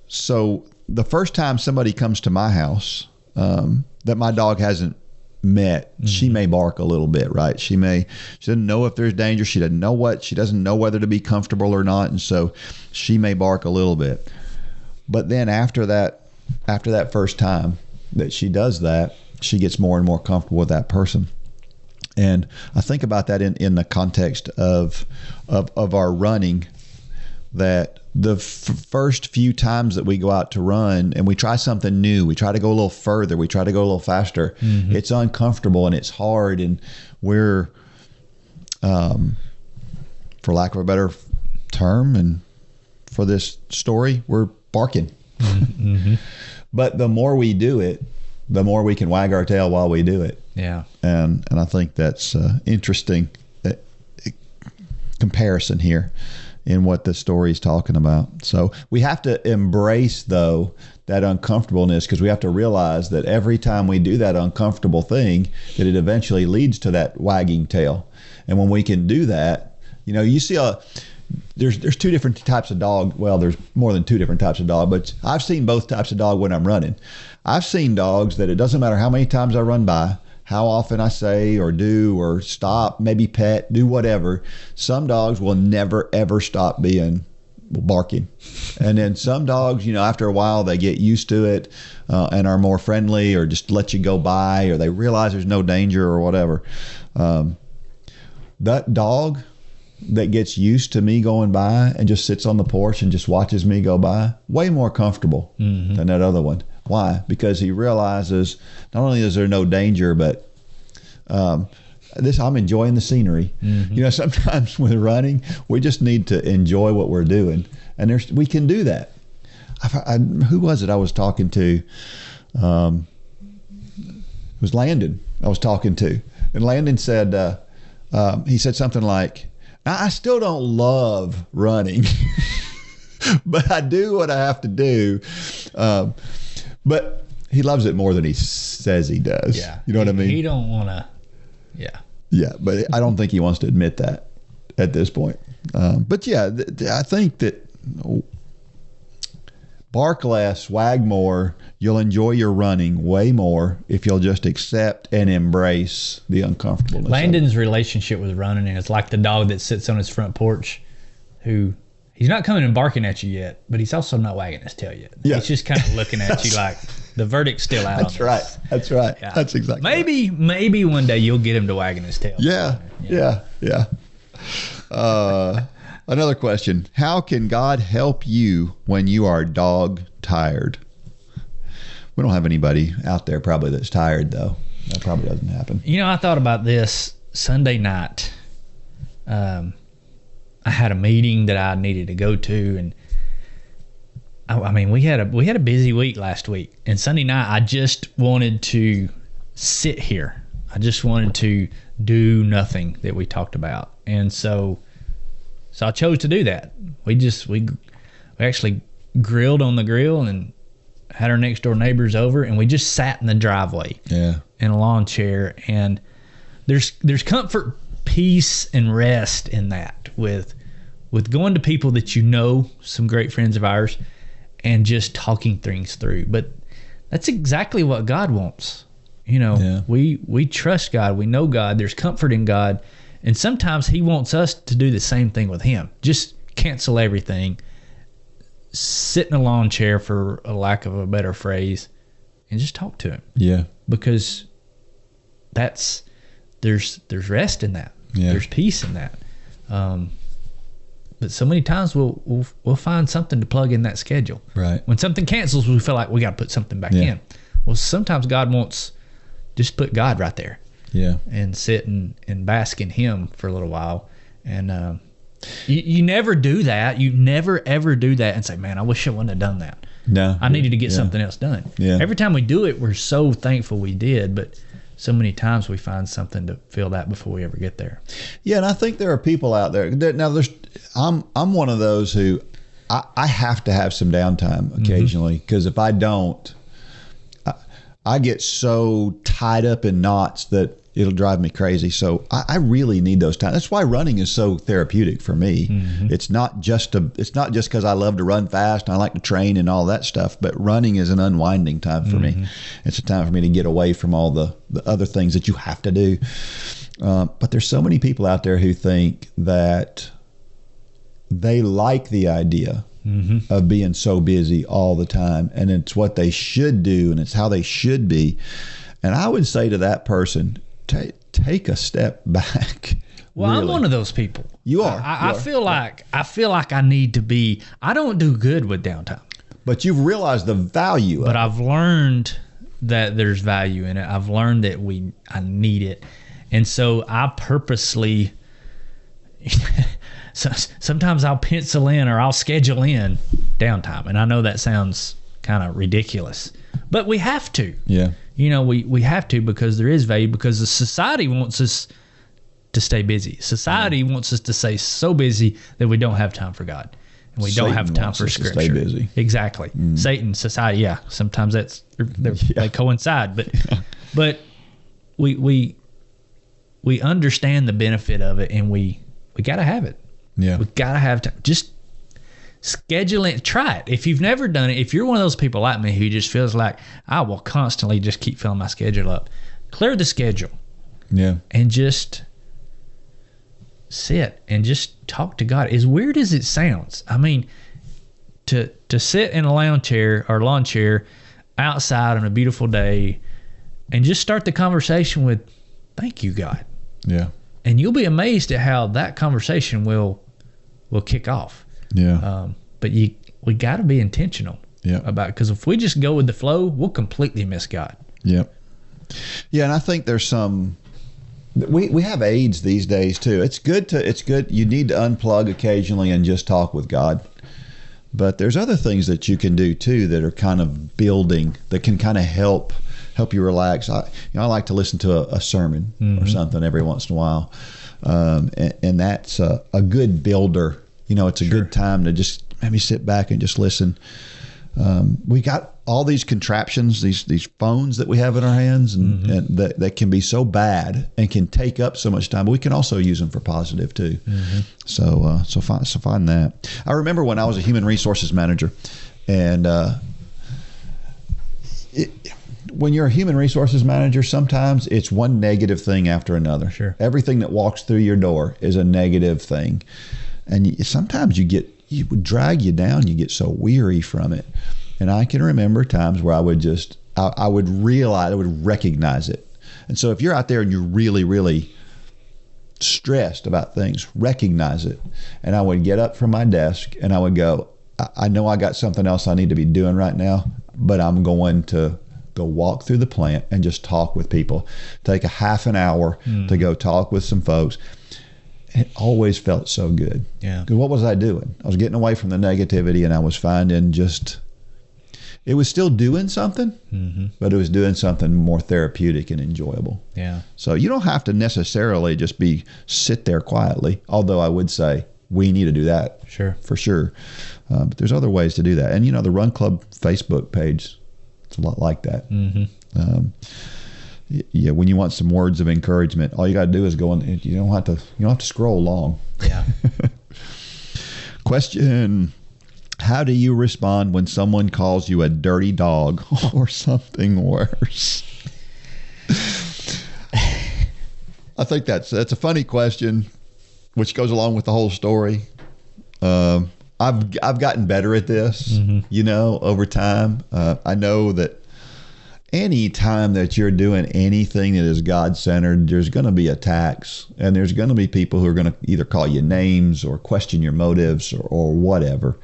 so the first time somebody comes to my house that my dog hasn't met, she may bark a little bit, right? She doesn't know if there's danger. She doesn't know whether to be comfortable or not. And so she may bark a little bit. But then after that first time that she does that, she gets more and more comfortable with that person. And I think about that in the context of our running, that the first few times that we go out to run and we try something new, we try to go a little further, we try to go a little faster, it's uncomfortable and it's hard, and we're, for lack of a better term and for this story, we're barking. But the more we do it, the more we can wag our tail while we do it. Yeah. And I think that's interesting comparison here in what the story is talking about. So we have to embrace, though, that uncomfortableness, because we have to realize that every time we do that uncomfortable thing, that it eventually leads to that wagging tail. And when we can do that, you know, you see there's two different types of dog. Well, there's more than two different types of dog, but I've seen both types of dog when I'm running. I've seen dogs that it doesn't matter how many times I run by, how often I say or do or stop, maybe pet, do whatever. Some dogs will never, ever stop barking. And then some dogs, you know, after a while, they get used to it and are more friendly, or just let you go by, or they realize there's no danger or whatever. That dog that gets used to me going by and just sits on the porch and just watches me go by, way more comfortable than that other one. Why? Because he realizes not only is there no danger, but I'm enjoying the scenery. You know, sometimes with running, we just need to enjoy what we're doing, and we can do that. Who was it I was talking to? It was Landon I was talking to, and Landon said he said something like, I still don't love running, but I do what I have to do. But he loves it more than he says he does. Yeah. You know what I mean? He don't want to. Yeah. Yeah, but I don't think he wants to admit that at this point. But yeah, I think that bark less, swag more. You'll enjoy your running way more if you'll just accept and embrace the uncomfortableness. Landon's relationship with running is like the dog that sits on his front porch, who he's not coming and barking at you yet, but he's also not wagging his tail yet. Yeah. He's just kind of looking at you like the verdict's still out. That's right. That's right. Yeah. That's exactly Maybe one day you'll get him to wagging his tail. Yeah. Another question. How can God help you when you are dog tired? We don't have anybody out there probably that's tired, though. That probably doesn't happen. You know, I thought about this Sunday night. I had a meeting that I needed to go to, and I mean, we had a busy week last week. And Sunday night, I just wanted to sit here. I just wanted to do nothing that we talked about, and so I chose to do that. We actually grilled on the grill and had our next door neighbors over, and we just sat in the driveway in a lawn chair. And there's comfort, peace, and rest in that with going to people that you know, some great friends of ours, and just talking things through. But that's exactly what God wants. You know, we trust God, we know God, there's comfort in God, and sometimes he wants us to do the same thing with him. Just cancel everything, sit in a lawn chair, for a lack of a better phrase, and just talk to him. Yeah. Because there's rest in that. Yeah. There's peace in that. But so many times we'll find something to plug in that schedule. Right. When something cancels, we feel like we got to put something back in. Well, sometimes God wants just put God right there. Yeah. And sit and bask in him for a little while. And you never do that. You never ever do that and say, man, I wish I wouldn't have done that. No. I needed to get something else done. Yeah. Every time we do it, we're so thankful we did, but so many times we find something to fill that before we ever get there. Yeah, and I think there are people out there. Now, I'm one of those who I have to have some downtime occasionally, because if I don't, I get so tied up in knots that it'll drive me crazy. So I really need those times. That's why running is so therapeutic for me. Mm-hmm. It's not just because I love to run fast and I like to train and all that stuff, but running is an unwinding time for me. It's a time for me to get away from all the other things that you have to do. But there's so many people out there who think that they like the idea of being so busy all the time, and it's what they should do, and it's how they should be. And I would say to that person, take a step back. Well, really. I'm one of those people. You are. I feel like I need to be. I don't do good with downtime. But you've realized the value of it. But I've learned that there's value in it. I've learned that I need it, and so I purposely. So sometimes I'll pencil in or I'll schedule in downtime, and I know that sounds kind of ridiculous, but we have to. Yeah. You know, we have to, because there is value, because the society wants us to stay busy. Society wants us to stay so busy that we don't have time for God, and we don't have time for Scripture. Stay busy. Exactly. Satan, society. Yeah. Sometimes they coincide, but we understand the benefit of it, and we got to have it. Yeah. We got to have time. Just schedule it. Try it. If you've never done it, if you're one of those people like me who just feels like I will constantly just keep filling my schedule up, clear the schedule. Yeah. And just sit and just talk to God. As weird as it sounds, I mean, to sit in a lawn chair outside on a beautiful day and just start the conversation with, thank you, God. Yeah. And you'll be amazed at how that conversation will kick off. Yeah. But we got to be intentional about it, because if we just go with the flow, we'll completely miss God. Yeah. Yeah, and I think there's some. We have aids these days too. It's good. You need to unplug occasionally and just talk with God. But there's other things that you can do too that are kind of building, that can kind of help you relax. I like to listen to a sermon or something every once in a while, and that's a good builder. It's a good time to just maybe sit back and just listen. We got all these contraptions, these phones that we have in our hands, and that can be so bad and can take up so much time, but we can also use them for positive too. So find that. I remember when I was a human resources manager, and when you're a human resources manager, sometimes it's one negative thing after another. Sure. Everything that walks through your door is a negative thing, and sometimes it would drag you down. You get so weary from it. And I can remember times where I would recognize it. And so if you're out there and you're really, really stressed about things, recognize it. And I would get up from my desk and I would go, I know I got something else I need to be doing right now, but I'm going to go walk through the plant and just talk with people. Take a half an hour to go talk with some folks. It always felt so good. Yeah. Because what was I doing? I was getting away from the negativity, and I was finding it was still doing something, but it was doing something more therapeutic and enjoyable. Yeah. So you don't have to necessarily just sit there quietly, although I would say we need to do that. Sure. For sure. But there's other ways to do that. And, the Run Club Facebook page, it's a lot like that. Yeah, when you want some words of encouragement, all you got to do is go on. You don't have to scroll long. Yeah. Question: how do you respond when someone calls you a dirty dog or something worse? I think that's a funny question, which goes along with the whole story. I've gotten better at this, over time. I know that any time that you're doing anything that is God-centered, there's going to be attacks, and there's going to be people who are going to either call you names or question your motives or whatever.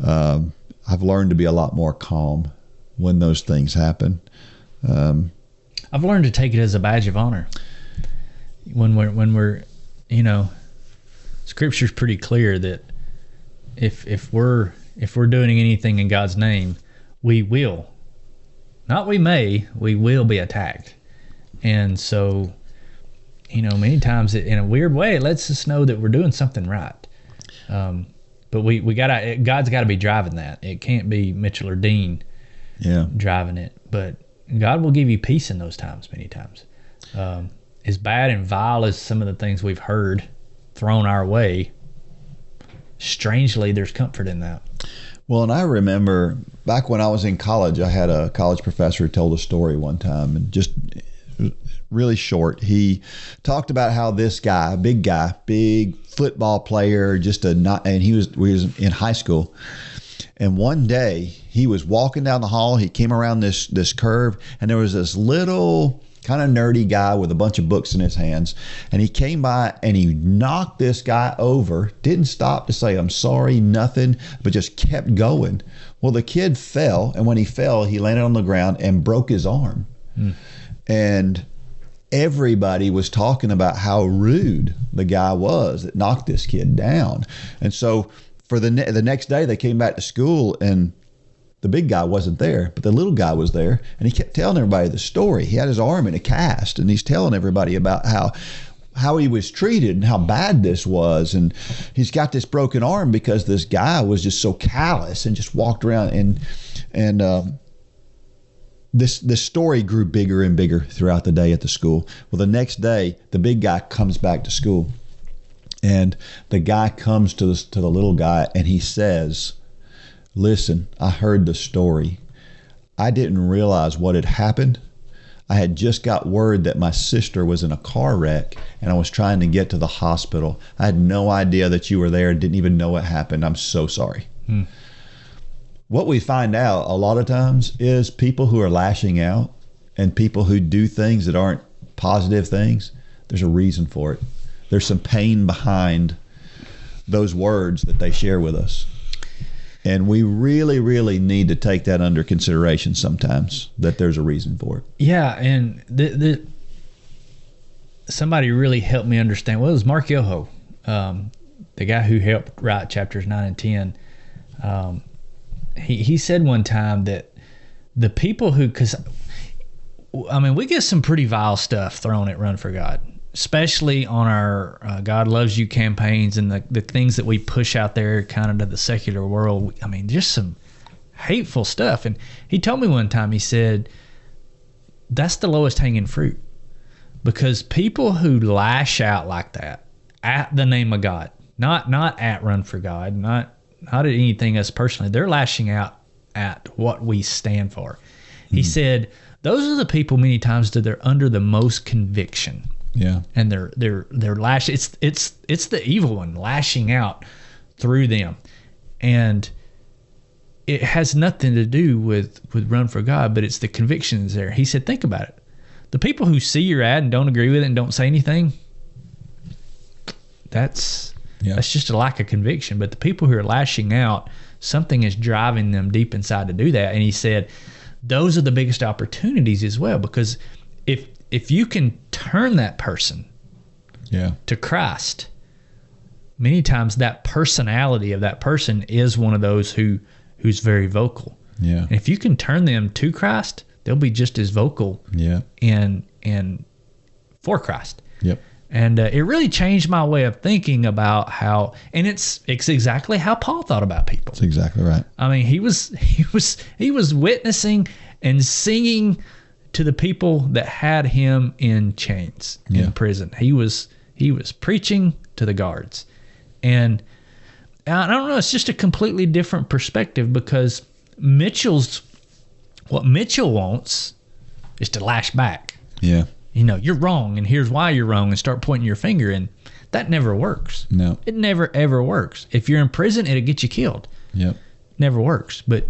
I've learned to be a lot more calm when those things happen. I've learned to take it as a badge of honor. When we're Scripture's pretty clear that if we're doing anything in God's name, we will. Not we may, we will be attacked. And so, many times in a weird way, it lets us know that we're doing something right. But God's got to be driving that. It can't be Mitchell or Dean driving it. But God will give you peace in those times, many times. As bad and vile as some of the things we've heard thrown our way, strangely, there's comfort in that. Well, and I remember back when I was in college, I had a college professor who told a story one time, and just really short. He talked about how this guy, big football player, and we was in high school. And one day he was walking down the hall. He came around this curve, and there was this little kind of nerdy guy with a bunch of books in his hands. And he came by and he knocked this guy over, didn't stop to say, I'm sorry, nothing, but just kept going. Well, the kid fell, and when he fell, he landed on the ground and broke his arm. And everybody was talking about how rude the guy was that knocked this kid down. And so for the next day, they came back to school, and the big guy wasn't there, but the little guy was there, and he kept telling everybody the story. He had his arm in a cast, and he's telling everybody about how he was treated and how bad this was. And he's got this broken arm because this guy was just so callous and just walked around. And this story grew bigger and bigger throughout the day at the school. Well, the next day, the big guy comes back to school, and the guy comes to the little guy, and he says, listen, I heard the story. I didn't realize what had happened. I had just got word that my sister was in a car wreck, and I was trying to get to the hospital. I had no idea that you were there, didn't even know what happened. I'm so sorry. What we find out a lot of times is people who are lashing out and people who do things that aren't positive things, there's a reason for it. There's some pain behind those words that they share with us. And we really, really need to take that under consideration sometimes, that there's a reason for it. Yeah, and somebody really helped me understand. Well, it was Mark Yoho, the guy who helped write chapters 9 and 10. He said one time that the people who, because I mean, we get some pretty vile stuff thrown at Run for God, especially on our God Loves You campaigns and the things that we push out there kind of to the secular world. I mean, just some hateful stuff. And he told me one time, he said, that's the lowest hanging fruit, because people who lash out like that at the name of God, not at Run for God, not at anything us personally, they're lashing out at what we stand for. He said, those are the people many times that they're under the most conviction. Yeah. And they're it's the evil one lashing out through them. And it has nothing to do with Run for God, but it's the convictions there. He said, think about it. The people who see your ad and don't agree with it and don't say anything, that's just a lack of conviction. But the people who are lashing out, something is driving them deep inside to do that. And he said, those are the biggest opportunities as well, because if you can turn that person to Christ, many times that personality of that person is one of those who's very vocal. Yeah. And if you can turn them to Christ, they'll be just as vocal and for Christ. Yep. And it really changed my way of thinking about how, and it's exactly how Paul thought about people. That's exactly right. I mean, he was witnessing and singing to the people that had him in chains in prison. He was preaching to the guards, and I don't know. It's just a completely different perspective, because what Mitchell wants is to lash back. Yeah. You're wrong, and here's why you're wrong, and start pointing your finger, and that never works. No. It never, ever works. If you're in prison, it'll get you killed. Yep. Never works. But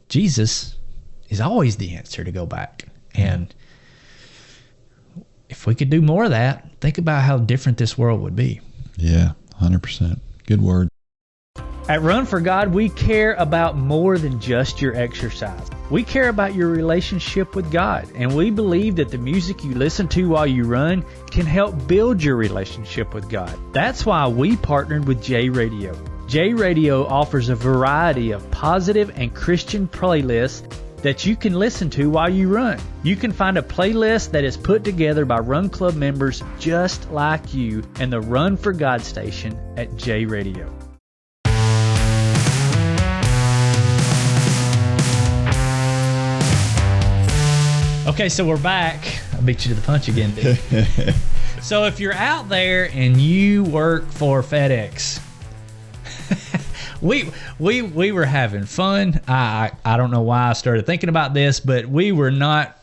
Jesus is always the answer to go back. And if we could do more of that, think about how different this world would be. Yeah, 100%. Good word. At Run for God, we care about more than just your exercise. We care about your relationship with God, and we believe that the music you listen to while you run can help build your relationship with God. That's why we partnered with J Radio. J Radio offers a variety of positive and Christian playlists that you can listen to while you run. You can find a playlist that is put together by Run Club members just like you and the Run for God station at J Radio. Okay, so we're back. I beat you to the punch again, dude. So if you're out there and you work for FedEx, we were having fun. I don't know why I started thinking about this, but we were not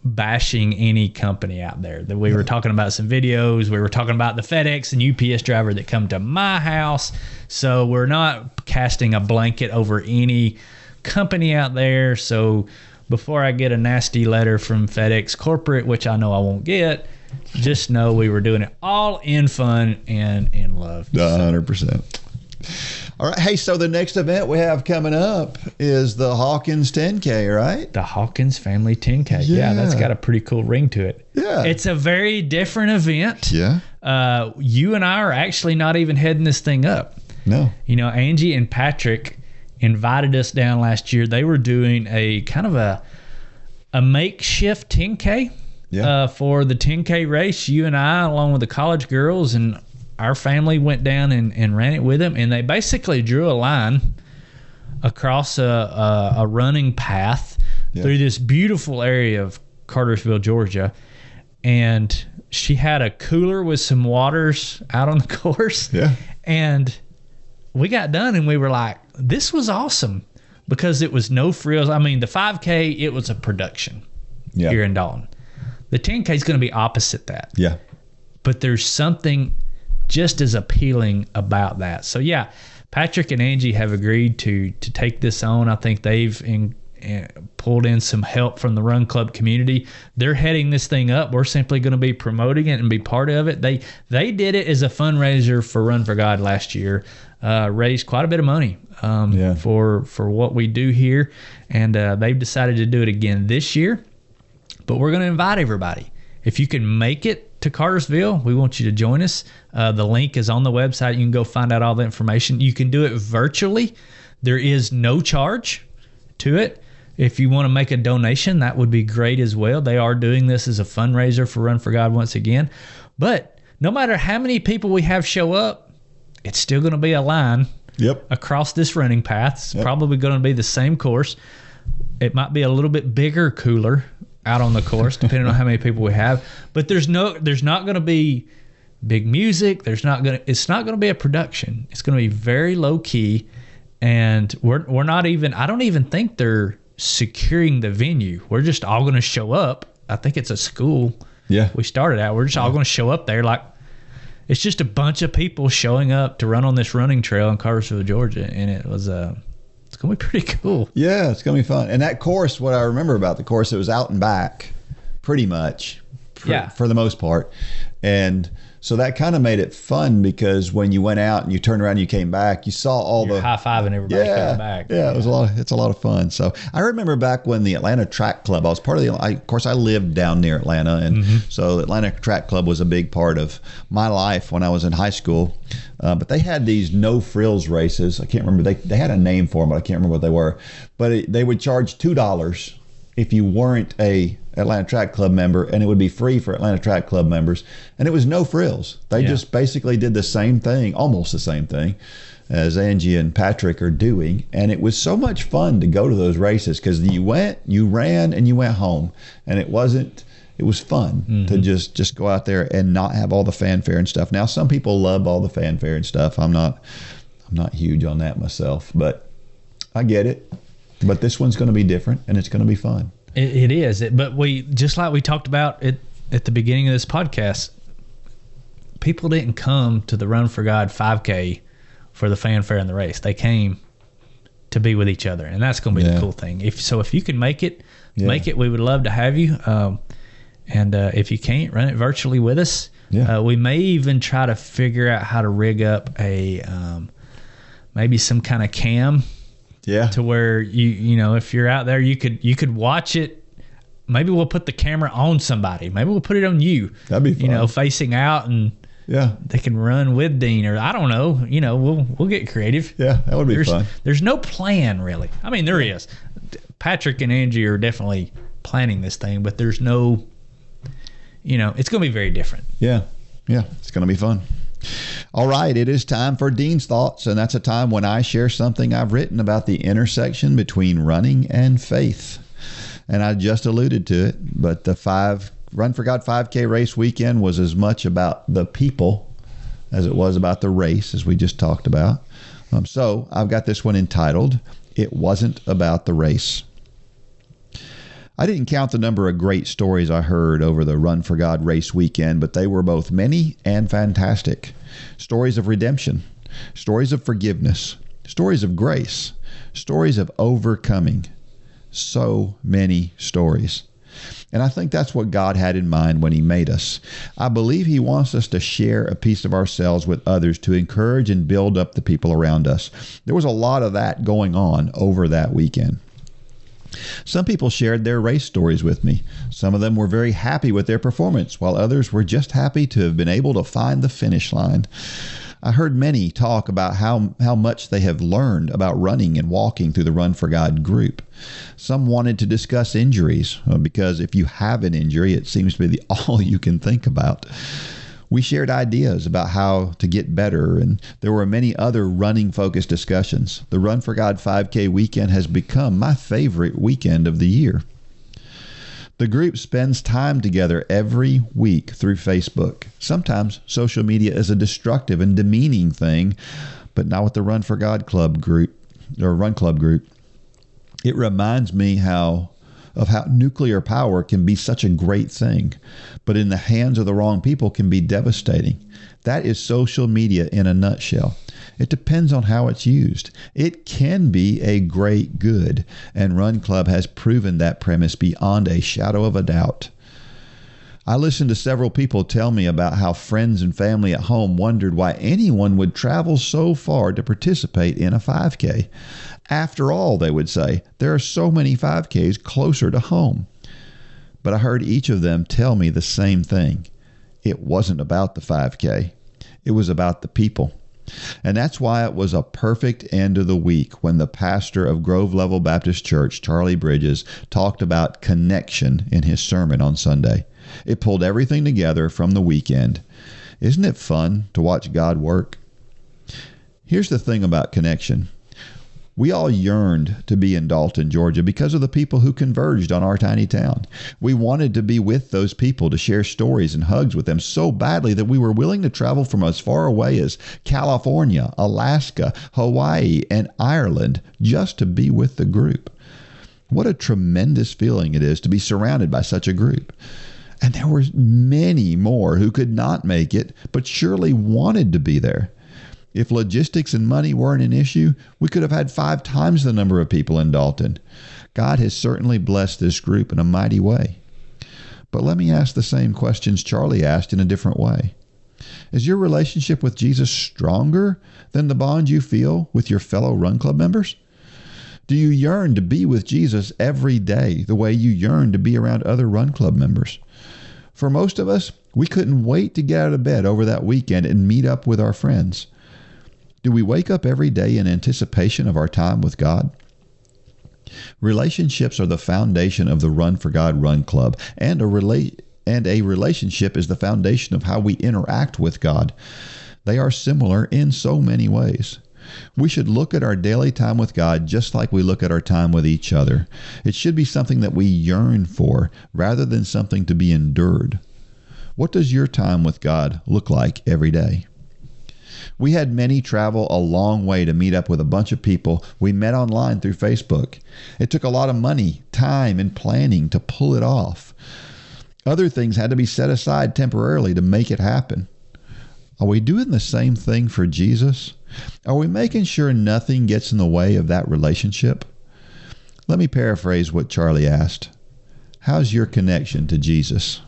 bashing any company out there. That we were talking about some videos. We were talking about the FedEx and UPS driver that come to my house. So we're not casting a blanket over any company out there. So before I get a nasty letter from FedEx corporate, which I know I won't get, just know we were doing it all in fun and in love. 100%. All right. Hey, so the next event we have coming up is the Hawkins 10K, right? The Hawkins Family 10K. Yeah, that's got a pretty cool ring to it. Yeah. It's a very different event. Yeah. You and I are actually not even heading this thing up. No. Angie and Patrick invited us down last year. They were doing a kind of a makeshift 10K for the 10K race. You and I, along with the college girls and our family, went down and ran it with them. And they basically drew a line across a running path through this beautiful area of Cartersville, Georgia. And she had a cooler with some waters out on the course. Yeah. And we got done and we were like, this was awesome, because it was no frills. I mean, the 5K, it was a production here in Dalton. The 10K is going to be opposite that. Yeah. But there's something just as appealing about that. So, yeah, Patrick and Angie have agreed to take this on. I think they've pulled in some help from the Run Club community. They're heading this thing up. We're simply going to be promoting it and be part of it. They did it as a fundraiser for Run for God last year. Raised quite a bit of money for what we do here, and they've decided to do it again this year. But we're going to invite everybody. If you can make it to Cartersville, we want you to join us. The link is on the website. You can go find out all the information. You can do it virtually. There is no charge to it. If you want to make a donation, that would be great as well. They are doing this as a fundraiser for Run for God once again. But no matter how many people we have show up, it's still going to be a line across this running path. It's probably going to be the same course. It might be a little bit bigger cooler out on the course, depending on how many people we have. But there's not going to be big music. It's not going to be a production. It's going to be very low key, and we're not even. I don't even think they're securing the venue. We're just all going to show up. I think it's a school. Yeah, we started out. We're just all going to show up there. Like, it's just a bunch of people showing up to run on this running trail in Cartersville, Georgia, and it was it's going to be pretty cool. Yeah, it's going to be fun. And that course, what I remember about the course, it was out and back pretty much for the most part. And so that kind of made it fun, because when you went out and you turned around and you came back, you saw all the high-fiving everybody coming back. Yeah, it was it's a lot of fun. So I remember back when the Atlanta Track Club, I was part of of course I lived down near Atlanta, and so the Atlanta Track Club was a big part of my life when I was in high school. But they had these no frills races. I can't remember, they had a name for them, but I can't remember what they were. But they would charge $2 if you weren't a Atlanta Track Club member, and it would be free for Atlanta Track Club members. And it was no frills. They just basically did the same thing, almost the same thing as Angie and Patrick are doing. And it was so much fun to go to those races, because you went, you ran, and you went home. And it was fun to just go out there and not have all the fanfare and stuff. Now, some people love all the fanfare and stuff. I'm not huge on that myself, but I get it. But this one's going to be different, and it's going to be fun. It is. But just like we talked about it at the beginning of this podcast, people didn't come to the Run for God 5K for the fanfare and the race. They came to be with each other, and that's going to be the cool thing. If you can make it, we would love to have you. And if you can't, run it virtually with us. We may even try to figure out how to rig up a maybe some kind of cam. Yeah. To where you know, if you're out there, you could watch it. Maybe we'll put the camera on somebody. Maybe we'll put it on you. That'd be fun. You know, facing out, and they can run with Dean, or I don't know. You know, we'll get creative. Yeah, that would be fun. There's no plan really. I mean, there is. Patrick and Angie are definitely planning this thing, but there's no. You know, it's going to be very different. Yeah, it's going to be fun. All right, it is time for Dean's Thoughts, and that's a time when I share something I've written about the intersection between running and faith. And I just alluded to it, but the Run for God 5K race weekend was as much about the people as it was about the race, as we just talked about. So I've got this one entitled, It Wasn't About the Race. I didn't count the number of great stories I heard over the Run for God race weekend, but they were both many and fantastic. Stories of redemption, stories of forgiveness, stories of grace, stories of overcoming. So many stories. And I think that's what God had in mind when He made us. I believe He wants us to share a piece of ourselves with others to encourage and build up the people around us. There was a lot of that going on over that weekend. Some people shared their race stories with me. Some of them were very happy with their performance, while others were just happy to have been able to find the finish line. I heard many talk about how much they have learned about running and walking through the Run for God group. Some wanted to discuss injuries, because if you have an injury, it seems to be all you can think about. We shared ideas about how to get better, and there were many other running-focused discussions. The Run for God 5K weekend has become my favorite weekend of the year. The group spends time together every week through Facebook. Sometimes social media is a destructive and demeaning thing, but not with the Run for God Club group, or Run Club group. It reminds me how of how nuclear power can be such a great thing, but in the hands of the wrong people can be devastating. That is social media in a nutshell. It depends on how it's used. It can be a great good, and Run Club has proven that premise beyond a shadow of a doubt. I listened to several people tell me about how friends and family at home wondered why anyone would travel so far to participate in a 5K. After all, they would say, there are so many 5Ks closer to home. But I heard each of them tell me the same thing. It wasn't about the 5K. It was about the people. And that's why it was a perfect end of the week when the pastor of Grove Level Baptist Church, Charlie Bridges, talked about connection in his sermon on Sunday. It pulled everything together from the weekend. Isn't it fun to watch God work? Here's the thing about connection. We all yearned to be in Dalton, Georgia because of the people who converged on our tiny town. We wanted to be with those people, to share stories and hugs with them so badly that we were willing to travel from as far away as California, Alaska, Hawaii, and Ireland just to be with the group. What a tremendous feeling it is to be surrounded by such a group. And there were many more who could not make it, but surely wanted to be there. If logistics and money weren't an issue, we could have had 5 times the number of people in Dalton. God has certainly blessed this group in a mighty way. But let me ask the same questions Charlie asked in a different way. Is your relationship with Jesus stronger than the bond you feel with your fellow Run Club members? Do you yearn to be with Jesus every day the way you yearn to be around other Run Club members? For most of us, we couldn't wait to get out of bed over that weekend and meet up with our friends. Do we wake up every day in anticipation of our time with God? Relationships are the foundation of the Run for God Run Club, and a relationship is the foundation of how we interact with God. They are similar in so many ways. We should look at our daily time with God just like we look at our time with each other. It should be something that we yearn for rather than something to be endured. What does your time with God look like every day? We had many travel a long way to meet up with a bunch of people we met online through Facebook. It took a lot of money, time, and planning to pull it off. Other things had to be set aside temporarily to make it happen. Are we doing the same thing for Jesus? Are we making sure nothing gets in the way of that relationship? Let me paraphrase what Charlie asked. How's your connection to Jesus?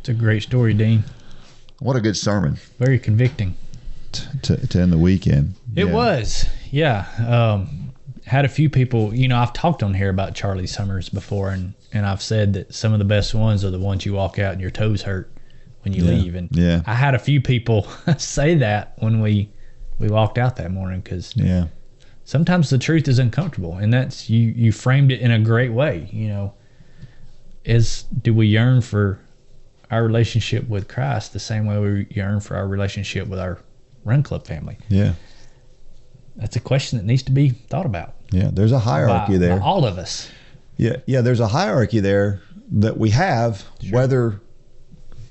It's a great story, Dean. What a good sermon. Very convicting. To end the weekend. It was. Yeah. Had a few people, I've talked on here about Charlie Summers before, and I've said that some of the best ones are the ones you walk out and your toes hurt when you leave. And I had a few people say that when we walked out that morning, because sometimes the truth is uncomfortable, and that's you framed it in a great way. Do we yearn for our relationship with Christ the same way we yearn for our relationship with our Run Club family? That's a question that needs to be thought about. There's a hierarchy there. By all of us. There's a hierarchy there that we have, whether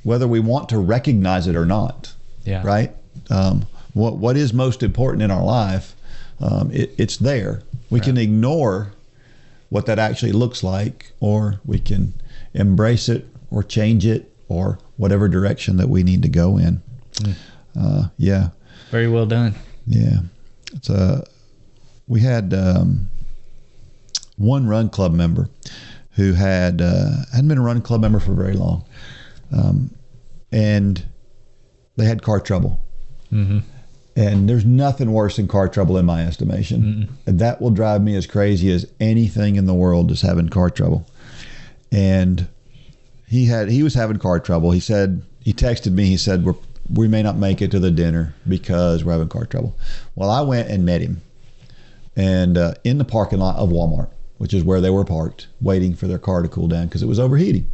we want to recognize it or not. Right? What is most important in our life, it's there. We can ignore what that actually looks like, or we can embrace it or change it, or whatever direction that we need to go in. Very well done. We had one Run Club member who hadn't been a Run Club member for very long, and they had car trouble. And there's nothing worse than car trouble in my estimation. And that will drive me as crazy as anything in the world is having car trouble. And he was having car trouble. He texted me, he said, we may not make it to the dinner because we're having car trouble. Well, I went and met him, and in the parking lot of Walmart, which is where they were parked, waiting for their car to cool down because it was overheating.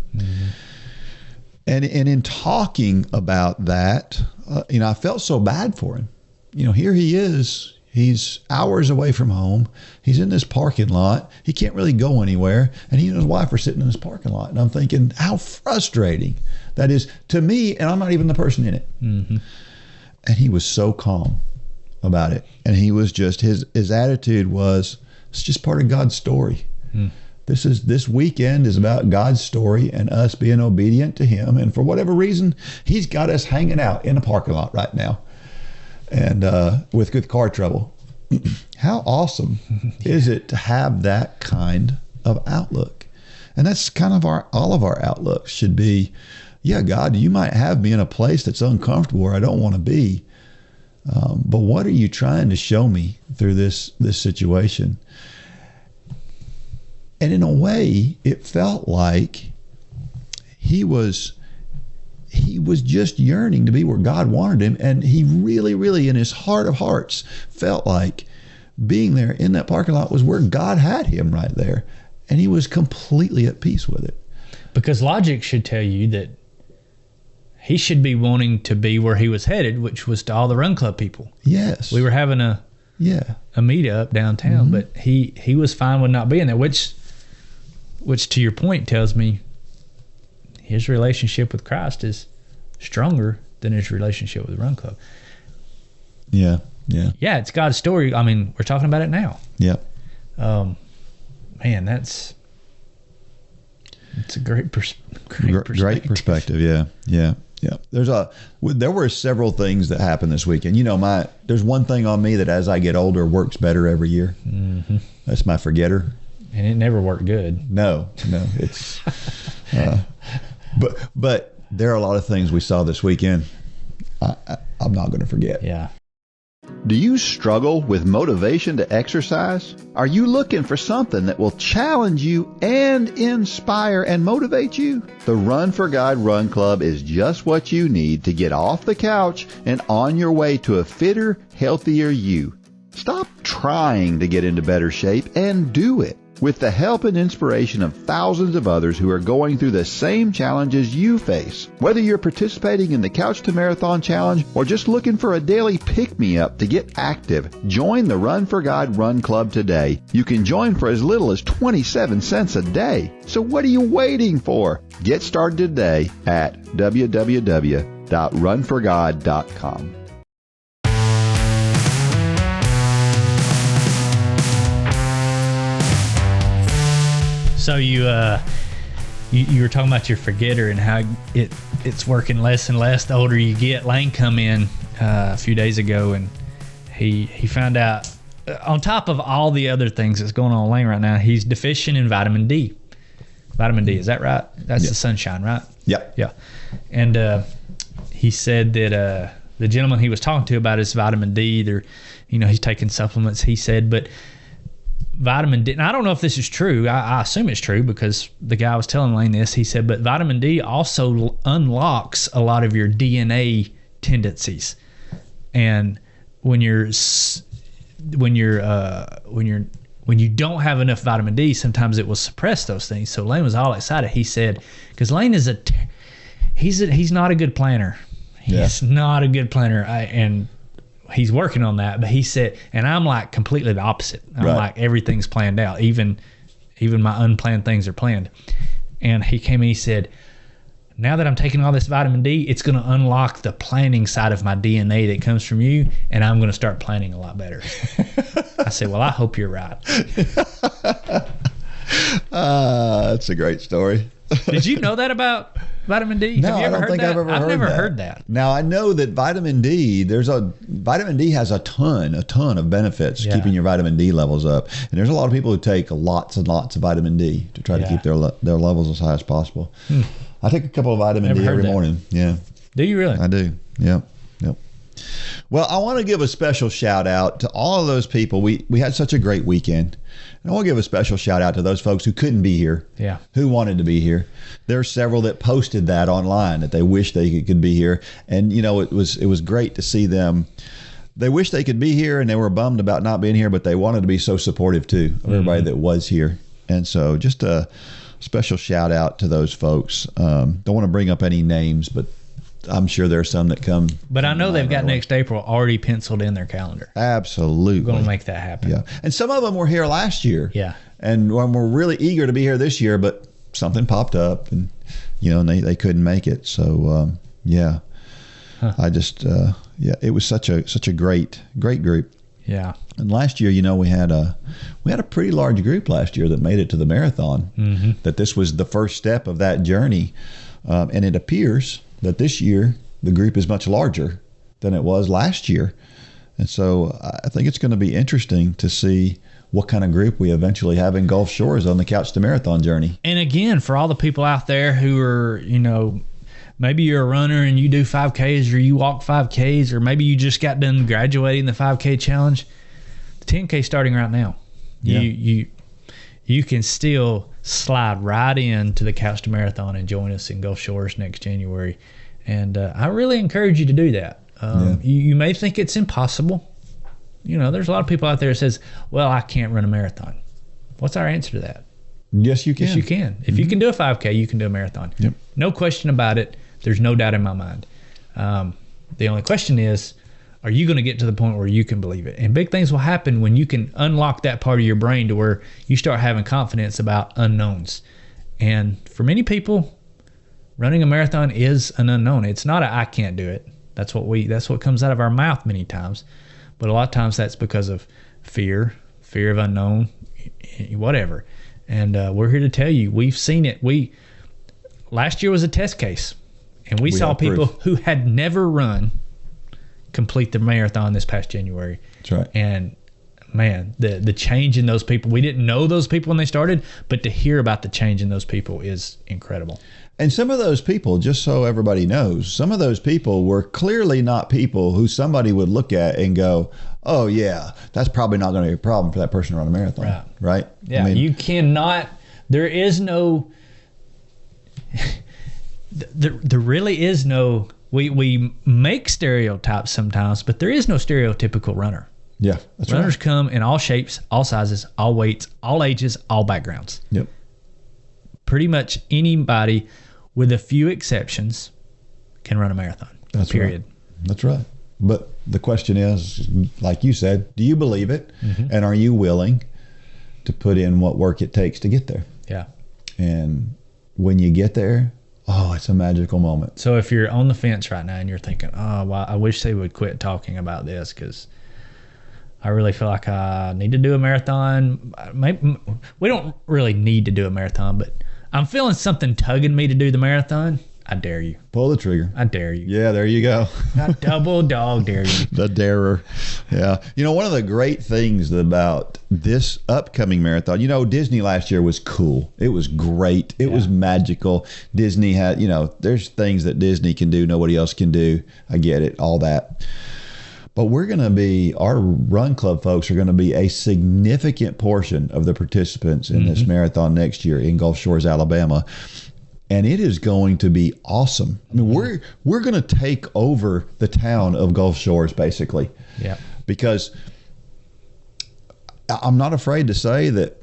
And in talking about that, I felt so bad for him. Here he is. He's hours away from home. He's in this parking lot. He can't really go anywhere. And he and his wife are sitting in this parking lot. And I'm thinking, how frustrating that is to me. And I'm not even the person in it. And he was so calm about it. And he was just, his attitude was, it's just part of God's story. This weekend is about God's story and us being obedient to him. And for whatever reason, he's got us hanging out in a parking lot right now and with good car trouble. How awesome is it to have that kind of outlook? And that's kind of all of our outlooks should be, yeah, God, you might have me in a place that's uncomfortable where I don't want to be. But what are you trying to show me through this situation? And in a way, it felt like he was just yearning to be where God wanted him. And he really, really, in his heart of hearts, felt like being there in that parking lot was where God had him right there. And he was completely at peace with it. Because logic should tell you that he should be wanting to be where he was headed, which was to all the Run Club people. Yes. We were having a meetup downtown, but he was fine with not being there, which to your point tells me his relationship with Christ is stronger than his relationship with the Run Club. Yeah. It's God's story. I mean, we're talking about it now. Yeah. Man, it's a great perspective. Great perspective. Yeah. There were several things that happened this weekend. There's one thing on me that as I get older works better every year. Mm-hmm. That's my forgetter. And it never worked good. No, it's, but there are a lot of things we saw this weekend. I'm not going to forget. Yeah. Do you struggle with motivation to exercise? Are you looking for something that will challenge you and inspire and motivate you? The Run for God Run Club is just what you need to get off the couch and on your way to a fitter, healthier you. Stop trying to get into better shape and do it. With the help and inspiration of thousands of others who are going through the same challenges you face. Whether you're participating in the Couch to Marathon Challenge or just looking for a daily pick-me-up to get active, join the Run for God Run Club today. You can join for as little as 27 cents a day. So what are you waiting for? Get started today at www.runforgod.com. So you were talking about your forgetter and how it's working less and less the older you get. Lane come in a few days ago and he found out on top of all the other things that's going on with Lane right now, he's deficient in vitamin D. Vitamin D, is that right? That's the sunshine, right? Yeah. And he said that the gentleman he was talking to about his vitamin D, he's taking supplements. He said, but vitamin D, and I don't know if this is true. I assume it's true because the guy was telling Lane this. He said, but vitamin D also unlocks a lot of your DNA tendencies, and when you don't have enough vitamin D, sometimes it will suppress those things. So Lane was all excited. He said, because Lane is he's not a good planner. He's not a good planner, and he's working on that. But he said, and I'm like completely the opposite. I'm like everything's planned out. Even my unplanned things are planned. And he came in, he said, now that I'm taking all this vitamin D, it's going to unlock the planning side of my DNA that comes from you, and I'm going to start planning a lot better. I said, well, I hope you're right. That's a great story. Did you know that about vitamin D? No, I don't think I've ever heard that. I've never heard that. Now, I know that vitamin D has a ton of benefits keeping your vitamin D levels up. And there's a lot of people who take lots and lots of vitamin D to try to keep their levels as high as possible. I take a couple of vitamin D every morning. Yeah. Do you really? I do. Yep. Well, I want to give a special shout out to all of those people. We had such a great weekend. And I want to give a special shout out to those folks who couldn't be here, who wanted to be here. There are several that posted that online that they wish they could be here. And, it was great to see them. They wish they could be here and they were bummed about not being here, but they wanted to be so supportive too of everybody that was here. And so just a special shout out to those folks. Don't want to bring up any names, but I'm sure there's some that come. But I know they've got next April already penciled in their calendar. Absolutely. We're going to make that happen. Yeah. And some of them were here last year. Yeah. And we're really eager to be here this year, but something popped up and, and they couldn't make it. So, I just, it was such a great group. Yeah. And last year, we had a pretty large group last year that made it to the marathon. Mm-hmm. That this was the first step of that journey, and it appears that this year the group is much larger than it was last year. And so I think it's going to be interesting to see what kind of group we eventually have in Gulf Shores on the Couch to Marathon journey. And again, for all the people out there who are, maybe you're a runner and you do 5Ks or you walk 5Ks, or maybe you just got done graduating the 5K challenge. The 10K starting right now. Yeah. You can still slide right into the Couch to Marathon and join us in Gulf Shores next January. And I really encourage you to do that. You may think it's impossible. There's a lot of people out there that says, well, I can't run a marathon. What's our answer to that? Yes, you can. Yes, you can. If you can do a 5K, you can do a marathon. Yep. No question about it. There's no doubt in my mind. The only question is, are you going to get to the point where you can believe it? And big things will happen when you can unlock that part of your brain to where you start having confidence about unknowns. And for many people, running a marathon is an unknown. It's not I can't do it. That's what comes out of our mouth many times. But a lot of times that's because of fear of unknown, whatever. And we're here to tell you, we've seen it. Last year was a test case, and we saw people who had never run complete the marathon this past January. That's right. And man, the change in those people, we didn't know those people when they started, but to hear about the change in those people is incredible. And some of those people, just so everybody knows, some of those people were clearly not people who somebody would look at and go, oh yeah, that's probably not going to be a problem for that person to run a marathon. Right? Yeah, you cannot, there is no, there really is no, we make stereotypes sometimes, but there is no stereotypical runner. Yeah, that's Runners right. come in all shapes, all sizes, all weights, all ages, all backgrounds. Yep. Pretty much anybody, with a few exceptions, can run a marathon. That's period. Right. That's right. But the question is, like you said, do you believe it? Mm-hmm. And are you willing to put in what work it takes to get there? Yeah. And when you get there, oh, it's a magical moment. So if you're on the fence right now and you're thinking, oh, well, I wish they would quit talking about this because I really feel like I need to do a marathon. Maybe, we don't really need to do a marathon, but I'm feeling something tugging me to do the marathon. I dare you. Pull the trigger. I dare you. Yeah, there you go. I double dog dare you. The darer. Yeah. One of the great things about this upcoming marathon, Disney last year was cool. It was great. It was magical. Disney had, there's things that Disney can do nobody else can do. I get it, all that. But our run club folks are going to be a significant portion of the participants in this marathon next year in Gulf Shores, Alabama. And it is going to be awesome. I mean, we're going to take over the town of Gulf Shores, basically. Yeah. Because I'm not afraid to say that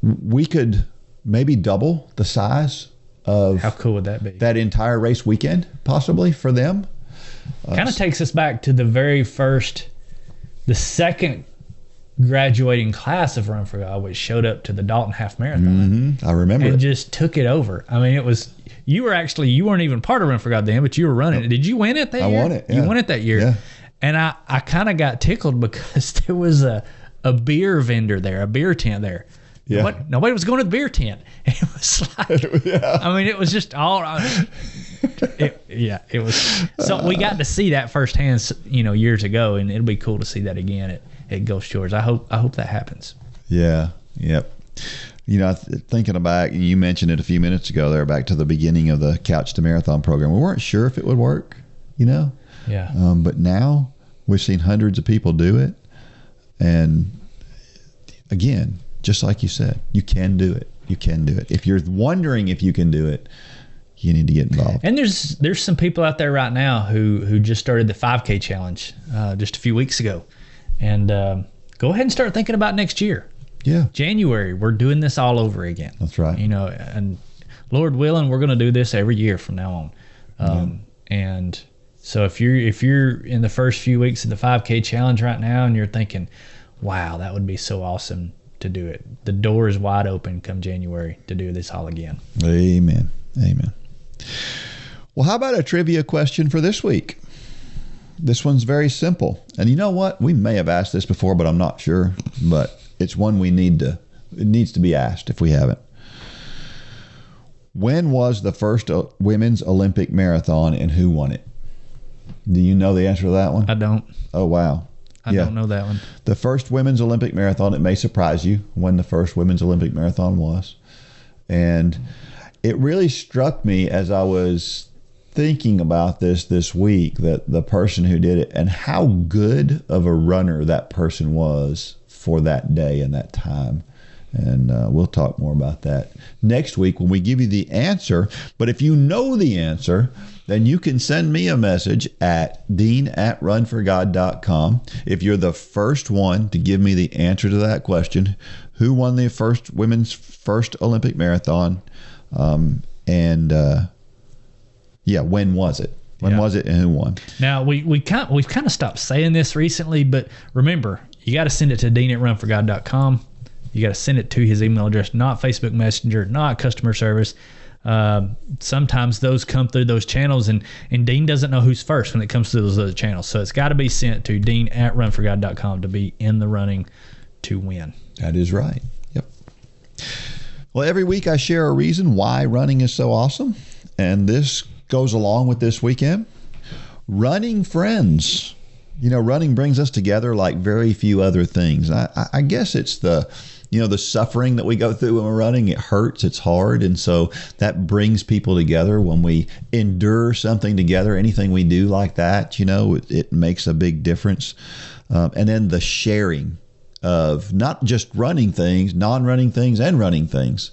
we could maybe double the size of how cool would that be? That entire race weekend, possibly, for them. Kind of takes us back to the second graduating class of Run for God, which showed up to the Dalton Half Marathon. Mm-hmm. I remember and it. Just took it over. I mean, you weren't even part of Run for God then, but you were running it. Did you win it that year? I won it. Yeah. You won it that year. Yeah. And I kind of got tickled because there was a beer vendor there, a beer tent there. Yeah. Nobody was going to the beer tent. It was like, yeah. I mean, it was just all. It was. So we got to see that firsthand, years ago, and it'll be cool to see that again at Gulf Shores. I hope that happens. Yeah. Yep. Thinking back, and you mentioned it a few minutes ago there, back to the beginning of the Couch to Marathon program. We weren't sure if it would work, Yeah. But now we've seen hundreds of people do it. And again, just like you said, you can do it. You can do it. If you're wondering if you can do it, you need to get involved. And there's some people out there right now who just started the 5K challenge just a few weeks ago. And go ahead and start thinking about next year. Yeah. January, we're doing this all over again. That's right. And Lord willing, we're going to do this every year from now on. And so if you're in the first few weeks of the 5K challenge right now and you're thinking, wow, that would be so awesome to do it, the door is wide open come January to do this all again. Amen. Well, how about a trivia question for this week? This one's very simple. And you know what? We may have asked this before, but I'm not sure. But it's one it needs to be asked if we haven't. When was the first women's Olympic marathon and who won it? Do you know the answer to that one? I don't. Oh, wow. I don't know that one. The first women's Olympic marathon, it may surprise you when the first women's Olympic marathon was. And it really struck me as I was thinking about this week, that the person who did it and how good of a runner that person was for that day and that time. And we'll talk more about that next week when we give you the answer. But if you know the answer, then you can send me a message at dean@runforgod.com. If you're the first one to give me the answer to that question, who won the women's first Olympic marathon? When was it? When was it and who won? Now, we've kind of stopped saying this recently, but remember, you got to send it to dean@runforgod.com. You got to send it to his email address, not Facebook Messenger, not customer service. Sometimes those come through those channels, and Dean doesn't know who's first when it comes to those other channels. So it's got to be sent to dean@runforgod.com to be in the running to win. That is right. Yep. Well, every week I share a reason why running is so awesome, and this goes along with this weekend. Running friends. You know, running brings us together like very few other things. I guess it's the suffering that we go through when we're running. It hurts, it's hard, and so that brings people together when we endure something together. Anything we do like that, it makes a big difference. And then the sharing of not just running things, non-running things, and running things.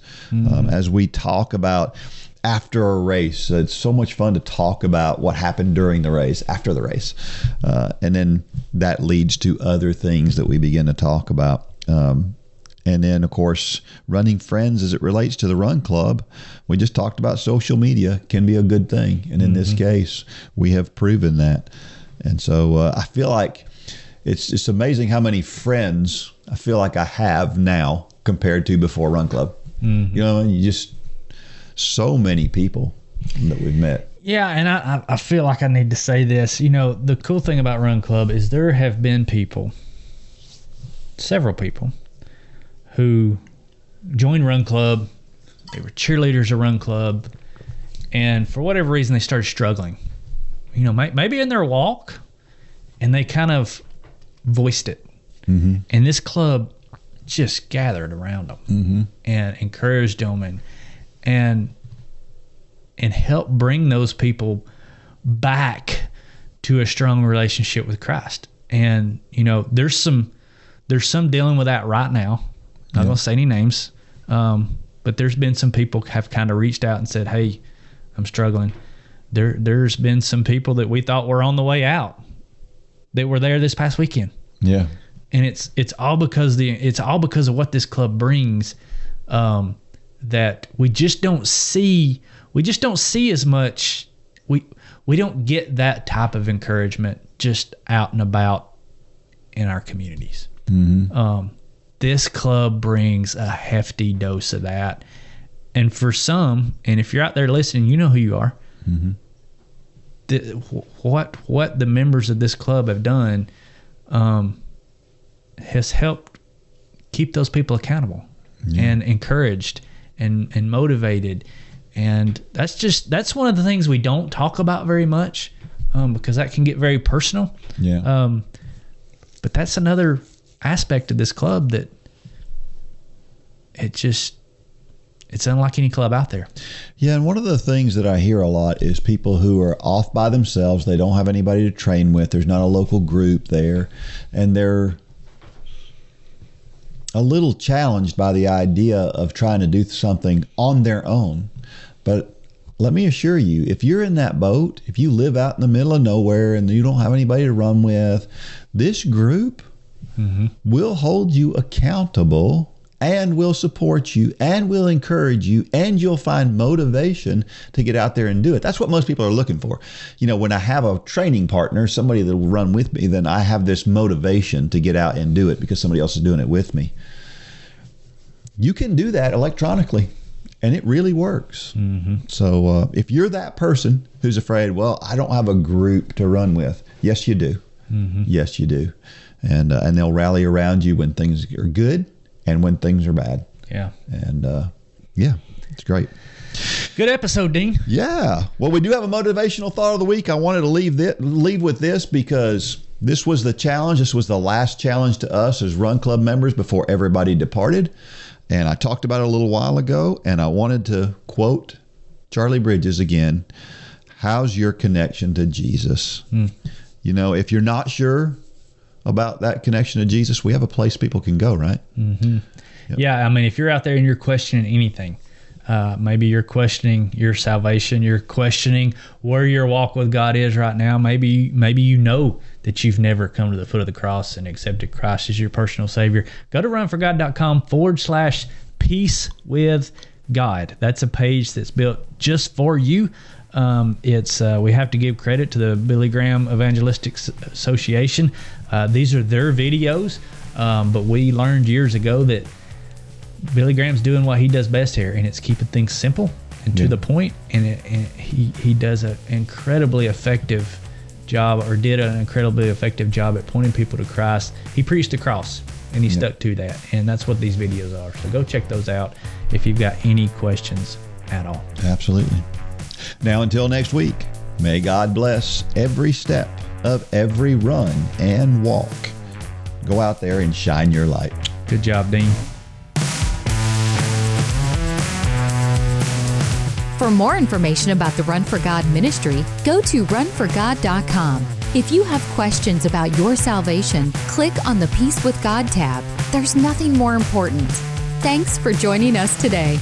As we talk about after a race, it's so much fun to talk about what happened during the race, after the race. And then that leads to other things that we begin to talk about. And then, of course, running friends as it relates to the run club. We just talked about social media can be a good thing. And in this case, we have proven that. And so I feel like it's amazing how many friends I feel like I have now compared to before Run Club. You just so many people that we've met. Yeah, and I feel like I need to say this. The cool thing about Run Club is there have been several people, who joined Run Club. They were cheerleaders at Run Club, and for whatever reason, they started struggling. Maybe in their walk, and they kind of voiced it. And this club just gathered around them and encouraged them and helped bring those people back to a strong relationship with Christ. And there's some dealing with that right now. Not going to say any names, but there's been some people have kind of reached out and said, "Hey, I'm struggling." There's been some people that we thought were on the way out that were there this past weekend. Yeah, and it's all because of what this club brings, that we just don't see as much. We don't get that type of encouragement just out and about in our communities. This club brings a hefty dose of that. And for some, and if you're out there listening, you know who you are. What the members of this club have done has helped keep those people accountable and encouraged and motivated. And that's one of the things we don't talk about very much, because that can get very personal. But that's another aspect of this club that it's unlike any club out there. Yeah, and one of the things that I hear a lot is people who are off by themselves. They don't have anybody to train with. There's not a local group there, and they're a little challenged by the idea of trying to do something on their own. But let me assure you, if you're in that boat, if you live out in the middle of nowhere and you don't have anybody to run with, this group will hold you accountable and will support you and will encourage you, and you'll find motivation to get out there and do it. That's what most people are looking for. When I have a training partner, somebody that will run with me, then I have this motivation to get out and do it because somebody else is doing it with me. You can do that electronically, and it really works. So if you're that person who's afraid, well, I don't have a group to run with, Yes, you do. Yes, you do. And they'll rally around you when things are good and when things are bad. Yeah. And yeah, it's great. Good episode, Dean. Yeah. Well, we do have a motivational thought of the week. I wanted to leave with this because this was the challenge. This was the last challenge to us as Run Club members before everybody departed. And I talked about it a little while ago, and I wanted to quote Charlie Bridges again. How's your connection to Jesus? You know, if you're not sure about that connection to Jesus, we have a place people can go, right? Yep. Yeah, I mean, if you're out there and you're questioning anything, maybe you're questioning your salvation, you're questioning where your walk with God is right now. Maybe you know that you've never come to the foot of the cross and accepted Christ as your personal Savior. Go to runforgod.com/peace with God. That's a page that's built just for you. We have to give credit to the Billy Graham Evangelistic Association. These are their videos, but we learned years ago that Billy Graham's doing what he does best here, and it's keeping things simple and to the point. And he does an incredibly effective job, or did an incredibly effective job at pointing people to Christ. He preached the cross, and he stuck to that, and that's what these videos are. So go check those out if you've got any questions at all. Absolutely. Now, until next week, may God bless every step of every run and walk. Go out there and shine your light. Good job, Dean. For more information about the Run for God ministry, go to runforgod.com. If you have questions about your salvation, click on the Peace with God tab. There's nothing more important. Thanks for joining us today.